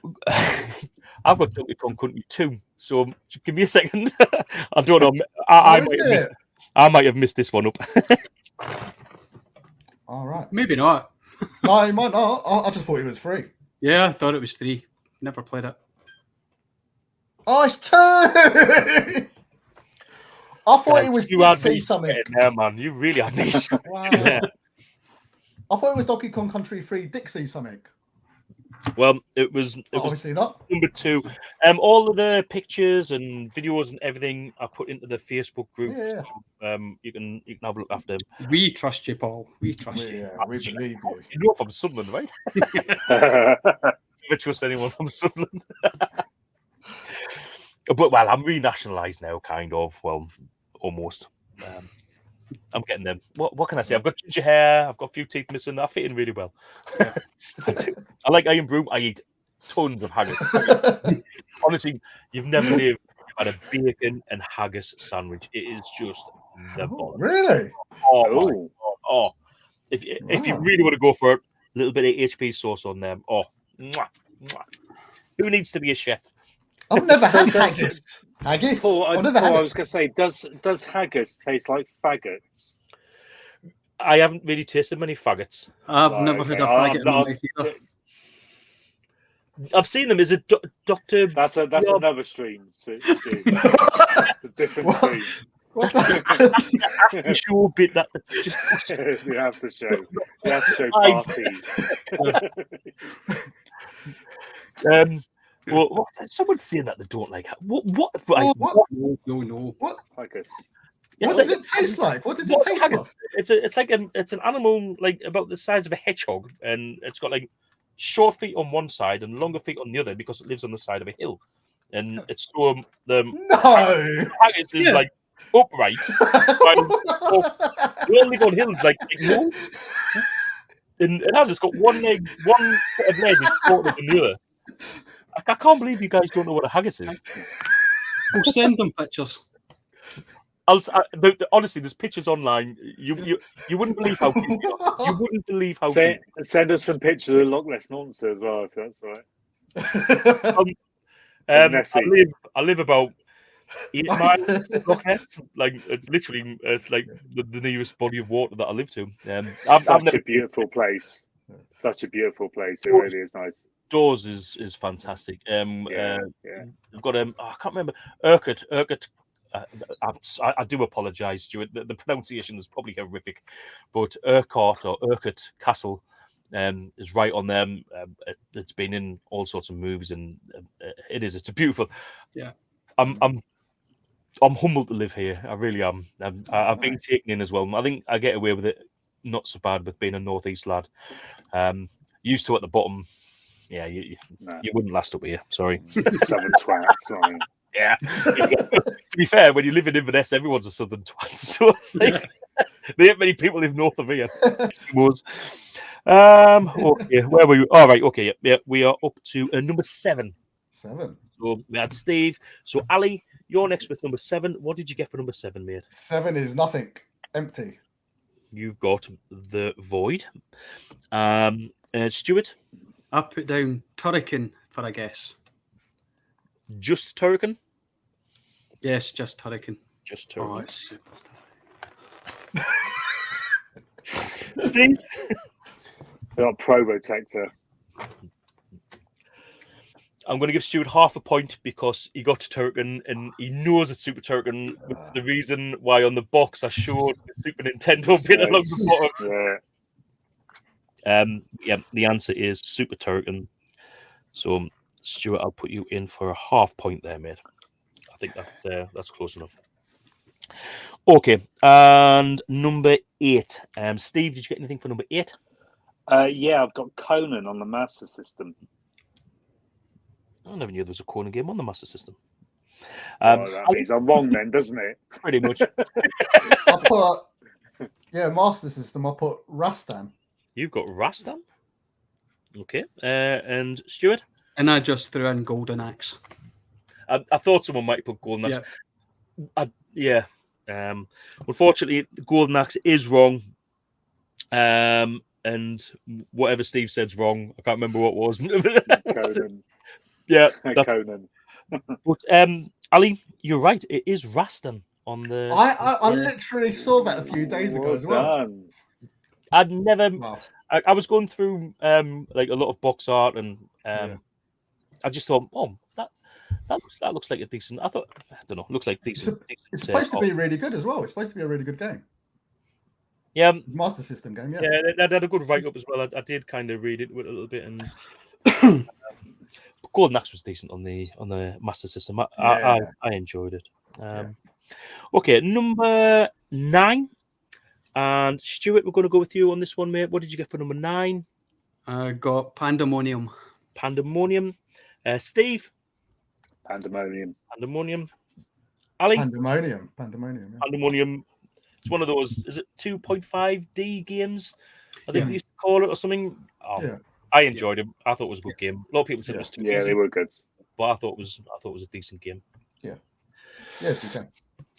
I've got Donkey Kong Country 2, so give me a second. I don't know. I might have missed this one up. All right. Maybe not. No, you might not. I just thought it was 3. Yeah, I thought it was 3. Never played it. Oh, it's 2! I thought it was Dixie something. Yeah, man, you really had me. Wow. Yeah. I thought it was Donkey Kong Country 3 Dixie something. Well, it was obviously not number 2. All of the pictures and videos and everything I put into the Facebook group. Yeah. So, you can have a look after them. We trust you, Paul. We trust you. Yeah, we believe you. You know from Sunderland, right? Never trust anyone from Sunderland. But well, I'm renationalised now, kind of. Well, almost. I'm getting them. What can I say? I've got ginger hair. I've got a few teeth missing. I fit in really well. Yeah. I like Iron Broom. I eat tons of haggis. Honestly, you've never lived had a bacon and haggis sandwich. It is just the bomb. Really? Oh. If you really want to go for it, a little bit of HP sauce on them. Oh, mwah, mwah. Who needs to be a chef? I've never had haggis. Haggis? I was going to say, does haggis taste like faggots? I haven't really tasted many faggots. I've never had a faggot in my life either. I've seen them. Is it Dr. That's another stream. It's a different stream. Sure bit that just you have to show. You have to show party. Well, someone's saying that they don't like what? No. What? Haggis. What does it taste like? What does it taste like? It's an animal like about the size of a hedgehog, and it's got like short feet on one side and longer feet on the other because it lives on the side of a hill, and it's so haggis is like upright. We all live on hills like no. And it has got one set of legs is shorter than the other. I can't believe you guys don't know what a haggis is. We'll send them pictures. Honestly, there's pictures online. You wouldn't believe how cute they are. You wouldn't believe how cute. Send us some pictures of Loch Ness Monster as well, if that's all right. I live about 8 miles from Loch Ness. Like it's like the nearest body of water that I live to. Such a beautiful place. Such a beautiful place. It really is nice. Doors is fantastic. We've got I can't remember Urquhart. I do apologise, Stuart. The pronunciation is probably horrific, but Urquhart or Urquhart Castle is right on them. It's been in all sorts of movies, and it's a beautiful. Yeah, I'm humbled to live here. I really am. I've been taken in as well. I think I get away with it not so bad with being a northeast lad. Used to at the bottom. Yeah, you wouldn't last up here. Sorry. Southern twats. Yeah. To be fair, when you live in Inverness, everyone's a southern twat. So it's like... There ain't many people live north of here. Okay, where were you? All right, okay, yeah, we are up to number 7. 7. So we had Steve. So Ali, you're next with number 7. What did you get for number 7, mate? 7 is nothing. Empty. You've got the Void. Stuart? I put down Turrican for a guess. Just Turrican? Yes, just Turrican. Just Oh, Turrican. it's super. Steve? Got Probotector. I'm going to give Stuart half a point because he got Turrican and he knows it's Super Turrican, which is the reason why on the box I showed the Super Nintendo bit along the bottom. Yeah, the answer is Super Turrican. So, Stuart, I'll put you in for a half point there, mate. I think that's close enough. Okay, and number 8. Steve, did you get anything for number 8? Yeah, I've got Conan on the Master System. I never knew there was a Conan game on the Master System. Well, that means I'm wrong then, doesn't it? Pretty much. I put, Master System. I put Rastan. You've got Rastan. Okay, and Stuart? And I just threw in Golden Axe. I thought someone might put Golden Axe. Yeah. Unfortunately, Golden Axe is wrong. And whatever Steve said's wrong. I can't remember what it was. Conan. Yeah, Conan. But Ali, you're right. It is Rastan on the. I literally saw that a few days ago as well. Done. I'd never. Wow. I was going through like a lot of box art, and I just thought, oh, that looks like a decent. I thought, I don't know, looks like decent. It's supposed to be really good as well. It's supposed to be a really good game. Yeah, Master System game. Yeah, they had a good write up as well. I did kind of read it a little bit, and Golden Axe was decent on the Master System. I enjoyed it. Okay, number 9. And Stuart, we're going to go with you on this one, mate. What did you get for number 9? I got Pandemonium. Pandemonium. Steve? Pandemonium. Ali? Pandemonium. Pandemonium. It's one of those, is it 2.5D games? I think we used to call it or something. I enjoyed it. I thought it was a good game. A lot of people said it was too easy. Yeah, they were good. But I thought it was a decent game. Yeah. Yes, we can.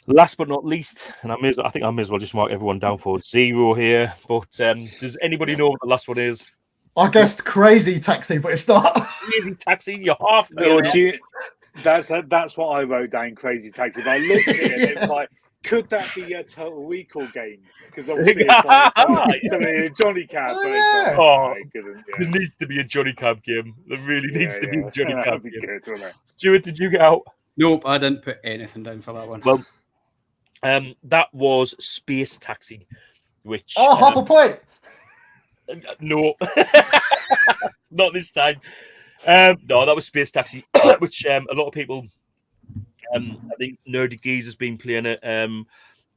Last but not least, and I think I may as well just mark everyone down for 0 here. But does anybody know what the last one is? I guessed Crazy Taxi, but it's not. Crazy Taxi, you're half. That's what I wrote down, Crazy Taxi. But I looked at it and it was like, could that be a Total Recall game? Because obviously it's like something in a Johnny Cab. There needs to be a Johnny Cab game. There really needs to be a Johnny Cab game. Good, Stuart, did you get out? Nope, I didn't put anything down for that one. Well, that was Space Taxi, which half a point. No, not this time. No, that was Space Taxi, which a lot of people, I think Nerdy Geese has been playing it.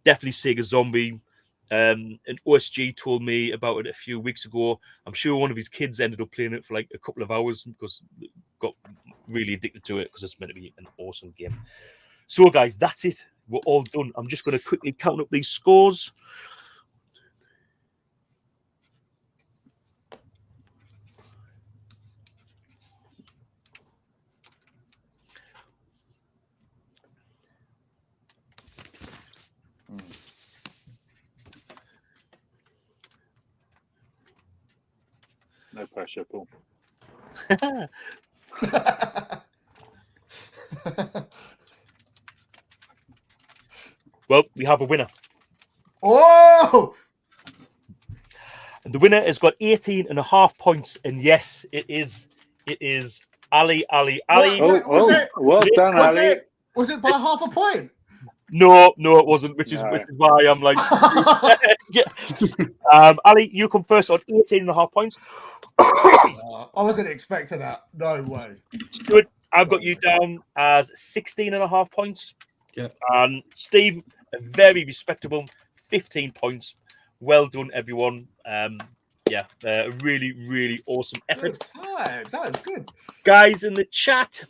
Definitely Sega Zombie. And OSG told me about it a few weeks ago. I'm sure one of his kids ended up playing it for like a couple of hours because got really addicted to it because it's meant to be an awesome game. So, guys, that's it. We're all done. I'm just going to quickly count up these scores. No pressure, Paul. Well, we have a winner. Oh! And the winner has got 18.5 points. And yes, it is Ali. Well done, Ali. Was it by half a point? No, it wasn't, which is why I'm like, Ali, you come first on 18.5 points. I wasn't expecting that. No way. Good. I've got you down as 16.5 points. Yeah. And Steve, a very respectable 15 points. Well done, everyone. A really, really awesome effort. That was good. Guys in the chat,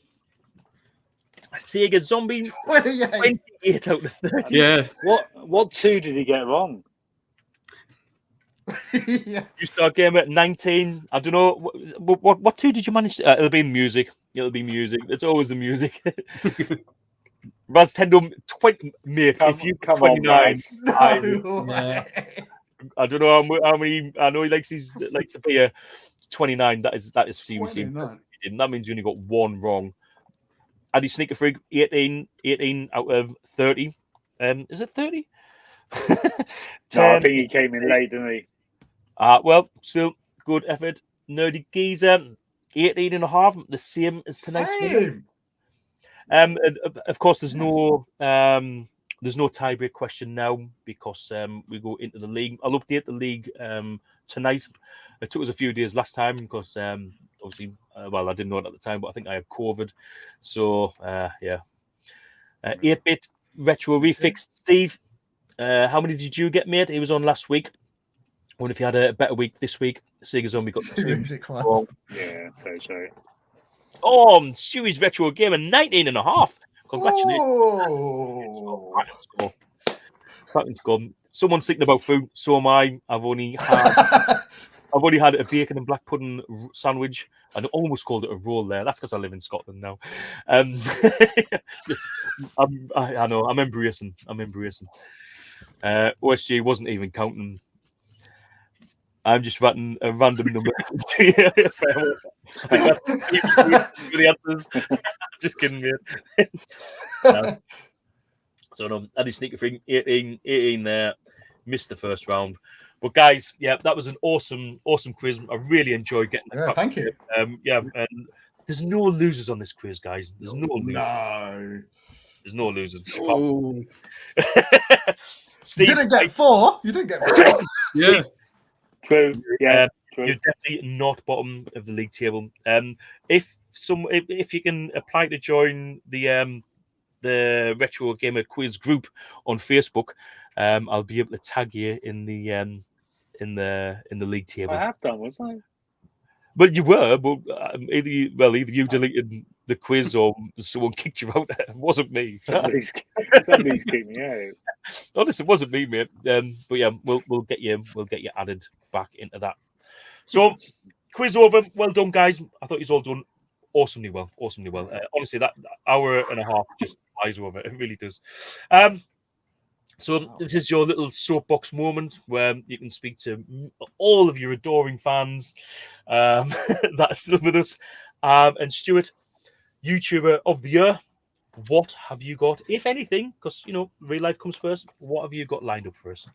Sega Zombie, 28 out of 30. Yeah. What 2 did he get wrong? Yeah. You start game at 19. I don't know what two did you manage? It'll be music. It'll be music. It's always the music. Raz Tendum 20, mate. If you come 29, on, Raz. I don't know how many. I know he likes to be a 29. That is seriously. 29. That means you only got one wrong. Addy Sneaker Freak 18 out of 30. Is it 30? No, I think he came in late, didn't he? Well, still good effort. Nerdy Geezer 18 and a half, the same as tonight's winner. And of course, there's no tiebreak question now because we go into the league. I'll update the league tonight. It took us a few days last time because obviously, well, I didn't know it at the time, but I think I had COVID. So yeah, 8-bit retro refix. Steve, how many did you get, mate? He was on last week. I wonder if you had a better week this week. Sega Zombie got 2. Yeah, so. Oh, Stewie's Retro Gamer 19 and a half. Congratulations. Oh. Cracking score. Someone's thinking about food. So am I. I've only had a bacon and black pudding sandwich. I almost called it a roll there. That's because I live in Scotland now. I know. I'm embracing. OSG wasn't even counting. I'm just writing a random number. I think that's the answers. Just kidding, mate. So no, Addy Sneaker Freak 18 there. Missed the first round. But guys, yeah, that was an awesome quiz. I really enjoyed getting that. Yeah, thank you. Yeah, and there's no losers on this quiz, guys. There's no losers. No. There's no losers. Oh. Steve, you didn't get 4. You didn't get 4. Yeah. True. Yeah. True. You're definitely not bottom of the league table. If you can apply to join the Retro Gamer Quiz group on Facebook, I'll be able to tag you in the league table. I have done, wasn't I? Well, you were, but either you deleted the quiz or someone kicked you out. It wasn't me. Somebody's kicked me out. Honestly, it wasn't me, mate. But yeah, we'll get you added back into that. So, quiz over. Well done, guys. I thought you've all done awesomely well. Honestly, that hour and a half just flies over. It really does. So this is your little soapbox moment where you can speak to all of your adoring fans that are still with us. And Stuart, YouTuber of the year, what have you got, if anything? Because real life comes first. What have you got lined up for us?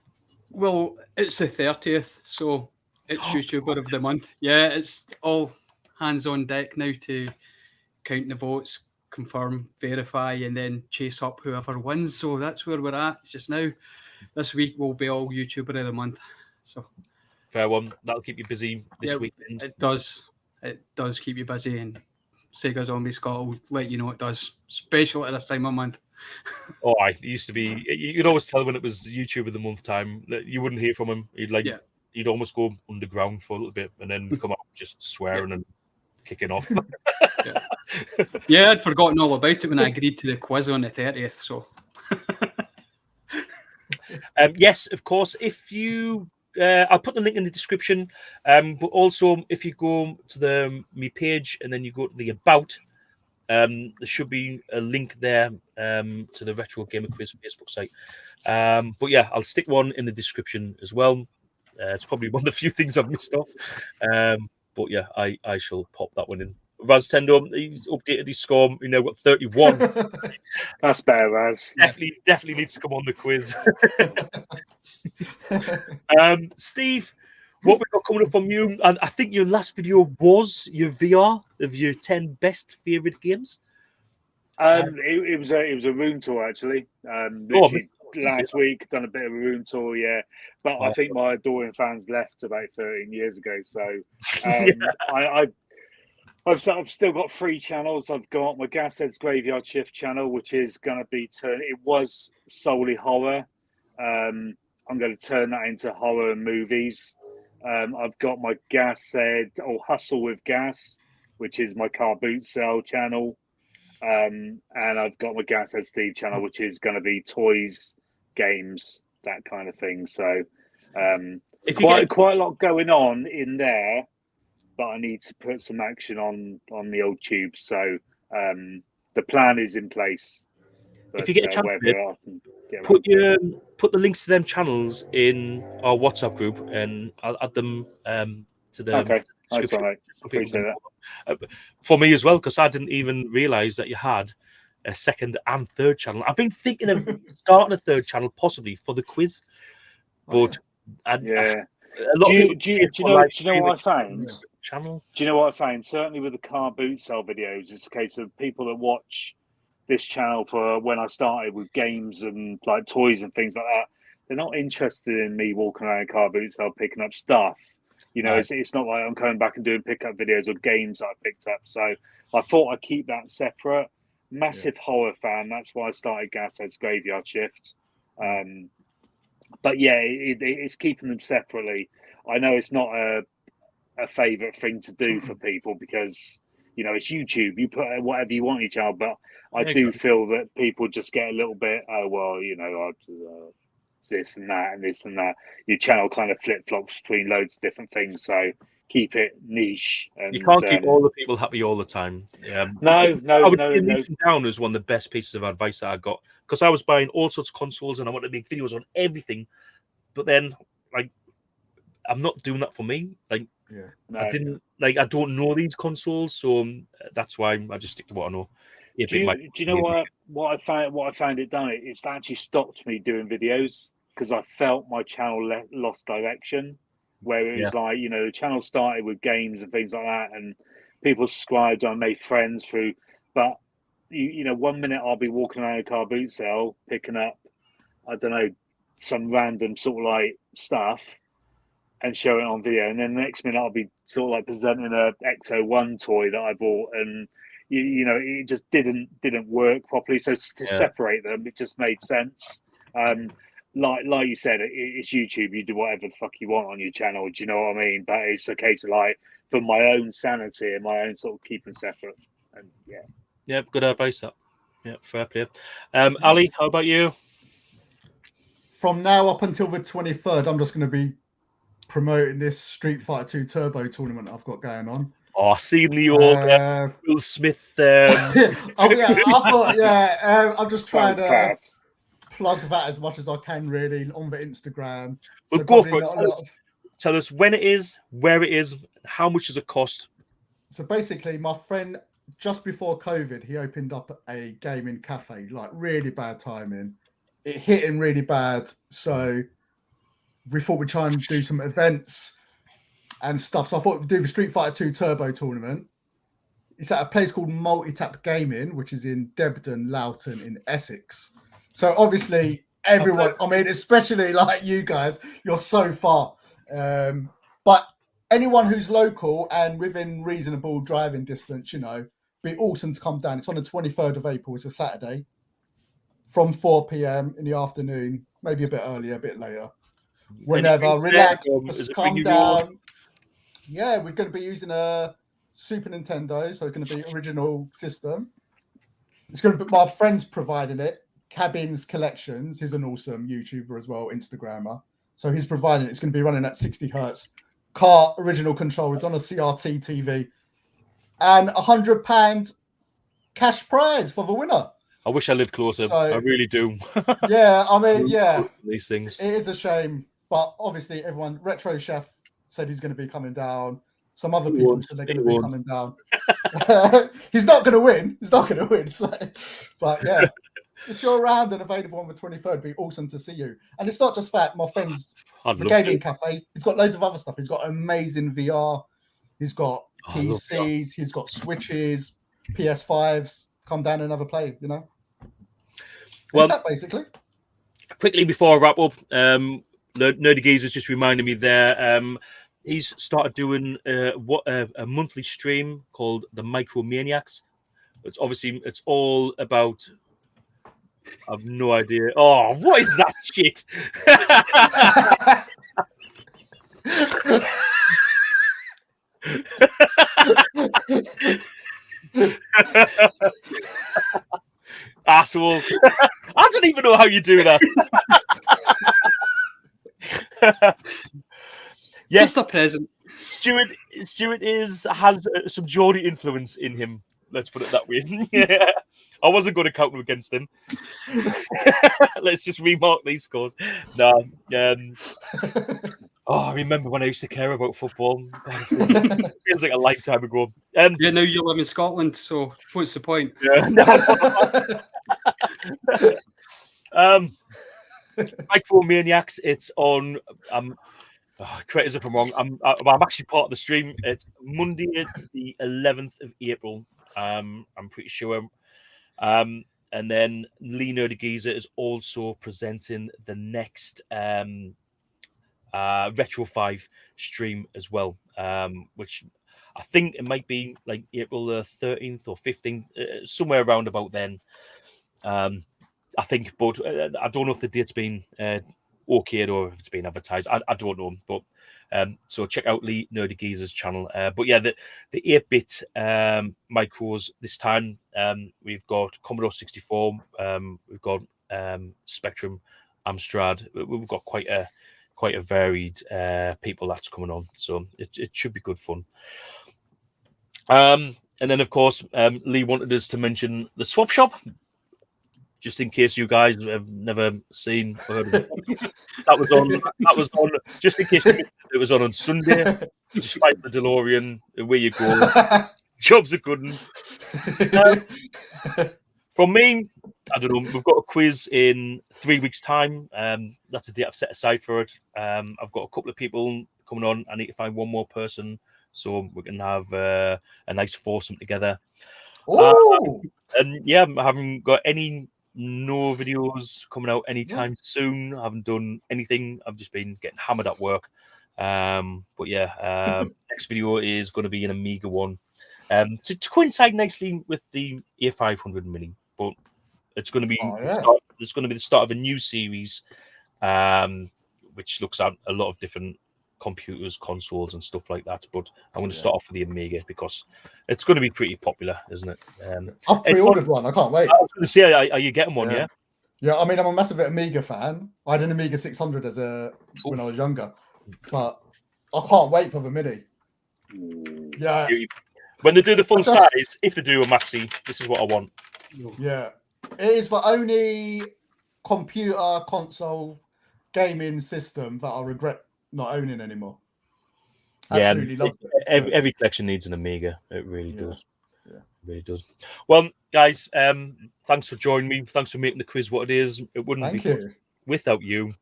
Well, it's the 30th, so it's YouTuber of the month. Yeah, it's all hands on deck now to count the votes, confirm, verify, and then chase up whoever wins. So that's where we're at just now. This week will be all YouTuber of the month. So fair one. That'll keep you busy this weekend. It does. It does keep you busy, and Sega Zombie Scott will let you know it does, especially at this time of month. Oh, it used to be. You'd always tell when it was YouTube of the month time that you wouldn't hear from him. He'd almost go underground for a little bit and then come out just swearing and kicking off. Yeah, I'd forgotten all about it when I agreed to the quiz on the 30th. So, yes, of course. If you, I'll put the link in the description. But also, if you go to me page and then you go to the about, there should be a link there to the Retro Gamer Quiz Facebook site. But yeah, I'll stick one in the description as well. It's probably one of the few things I've missed off. But yeah, I shall pop that one in. Raz Tendo, he's updated his score. Got 31. That's better, Raz. Definitely needs to come on the quiz. Steve, what we got coming up from you? And I think your last video was your VR of your 10 best favorite games. It was a room tour actually. Last week done a bit of a room tour, yeah. But I think my adoring fans left about 13 years ago. So I've still got 3 channels. I've got my Gashead's Graveyard Shift channel, which is going to be it was solely horror. I'm going to turn that into horror movies. I've got my Gashead or Hustle with Gas, which is my car boot sale channel. And I've got my Gashead Steve channel, which is going to be toys, games, that kind of thing. So if quite a lot going on in there, but I need to put some action on the old tube. So the plan is in place. But, if you get a chance, put the links to them channels in our WhatsApp group, and I'll add them to the description. Nice, appreciate that. For me as well, because I didn't even realise that you had a second and third channel. I've been thinking of starting a third channel possibly for the quiz, but yeah. Do you know what I found? Channel. Do you know what I found? Certainly with the car boot sale videos, it's a case of people that watch this channel for when I started with games and like toys and things like that. They're not interested in me walking around a car boot sale picking up stuff. You know, it's not like I'm coming back and doing pickup videos of games that I picked up. So I thought I'd keep that separate. Massive horror fan. That's why I started Gashead's Graveyard Shift. But yeah, it's keeping them separately. I know it's not a favourite thing to do for people because, you know, it's YouTube. You put whatever you want on your channel, but I do feel that people just get a little bit, oh, well, you know, this and that and this and that. Your channel kind of flip-flops between loads of different things, so keep it niche. And, you can't keep all the people happy all the time. No. Down is one of the best pieces of advice that I got, because I was buying all sorts of consoles and I wanted to make videos on everything, but then, like, I'm not doing that for me. Like, I don't know these consoles, so that's why I just stick to what I know. Do you know what I found it done? It's actually stopped me doing videos because I felt my channel lost direction. Where it was like, you know, the channel started with games and things like that, and people subscribed. I made friends through, but you know, 1 minute I'll be walking around a car boot sale picking up, I don't know, some random sort of like stuff and show it on video, and then the next minute I'll be sort of like presenting a XO1 toy that I bought, and you know, it just didn't work properly. So to separate them, it just made sense. Like you said, it's YouTube. You do whatever the fuck you want on your channel. Do you know what I mean? But it's a case of like, for my own sanity and my own sort of keeping separate. And yeah, good advice. That fair play. Ali, how about you? From now up until the 23rd, I'm just going to be promoting this Street Fighter 2 Turbo tournament I've got going on. Oh, I seen the old Will Smith. I thought, I'm just trying to plug that as much as I can, really, on the Instagram. Well, go for it. Tell us when it is, where it is, how much does it cost? So basically, my friend, just before COVID, he opened up a gaming cafe, like really bad timing. It hit him really bad. So we thought we'd try and do some events and stuff. So I thought we'd do the Street Fighter 2 Turbo tournament. It's at a place called Multitap Gaming, which is in Debden, Loughton in Essex. So obviously everyone, I mean, especially like you guys, you're so far. But anyone who's local and within reasonable driving distance, you know, be awesome to come down. It's on the 23rd of April. It's a Saturday from 4 p.m. in the afternoon, maybe a bit earlier, a bit later. Whenever, relax, just come down. Yeah, we're going to be using a Super Nintendo, so it's going to be original system. It's going to be my friend's providing it. Cabins Collections, he's an awesome YouTuber as well, Instagrammer. So he's providing it. It's going to be running at 60 hertz. Car original controls on a CRT TV. And £100 cash prize for the winner. I wish I lived closer. So, I really do. Yeah, I mean, these things. It is a shame. But obviously, everyone, Retro Chef said he's going to be coming down. Some other people said they're going to be coming down. He's not going to win. He's not going to win. So, but yeah. If you're around and available on the 23rd, it'd be awesome to see you. And it's not just that. My friend's the gaming cafe. He's got loads of other stuff. He's got amazing VR. He's got PCs. He's got Switches, PS5s. Come down and have a play, you know? Well, that basically. Quickly before I wrap up, Nerdy Geezer's just reminded me there. He's started doing a monthly stream called the Micromaniacs. It's all about... I've no idea. Oh, what is that shit? Asshole. I don't even know how you do that. Yes, just a present. Stuart has some Geordie influence in him. Let's put it that way. Yeah, I wasn't going to count him against him. Let's just remark these scores. No, I remember when I used to care about football. God, it feels like a lifetime ago. Yeah, now you live in Scotland, so what's the point? Yeah, Microphone Maniacs. It's on. Correct us if I'm wrong. I'm actually part of the stream. It's Monday, the 11th of April. I'm pretty sure. And then Lee Nerdy Geezer is also presenting the next Retro 5 stream as well, which I think it might be like April the 13th or 15th, somewhere around about then. I think, but I don't know if the date's been okayed or if it's been advertised. I don't know, but so check out Lee Nerdy Geezer's channel. But yeah, the 8-bit micros this time. We've got Commodore 64. We've got Spectrum, Amstrad. We've got quite a varied people that's coming on, so it should be good fun. And then of course, Lee wanted us to mention the swap shop, just in case you guys have never seen or heard of it. That was on. Just in case you missed it, was on Sunday. Just fight the DeLorean. Away you go. Jobs are good. From me, I don't know. We've got a quiz in 3 weeks' time. That's a date I've set aside for it. I've got a couple of people coming on. I need to find one more person so we can have a nice foursome together. And yeah, I haven't got no videos coming out anytime soon. I haven't done anything. I've just been getting hammered at work. But yeah, next video is going to be an Amiga one. To coincide nicely with the A500 Mini, but it's going to be it's going to be the start of a new series, which looks at a lot of different computers, consoles, and stuff like that. But I'm going to start off with the Amiga because it's going to be pretty popular, isn't it? I've pre-ordered one. I can't wait. I was going to say, are you getting one? Yeah. Yeah, I mean, I'm a massive Amiga fan. I had an Amiga 600 when I was younger, but I can't wait for the Mini. Yeah. When they do the full size, if they do a maxi, this is what I want. Yeah. It is the only computer console gaming system that I regret not owning anymore. Absolutely love it. Every collection needs an Amiga. It really does. Yeah. It really does. Well, guys, thanks for joining me. Thanks for making the quiz what it is. It wouldn't be without you.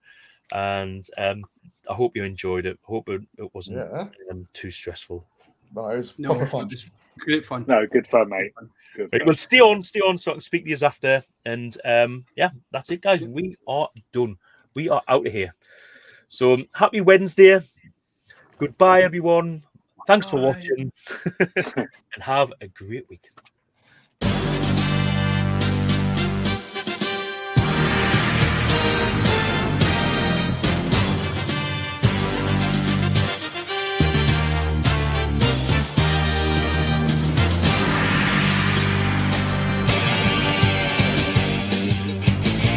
And I hope you enjoyed it. I hope it wasn't too stressful. No, it was proper fun. Great fun. No, good fun, mate. Good fun. Well, stay on so I can speak to you after. And yeah, that's it, guys. We are done. We are out of here. So happy Wednesday. Goodbye, everyone. Thanks for watching. And have a great week.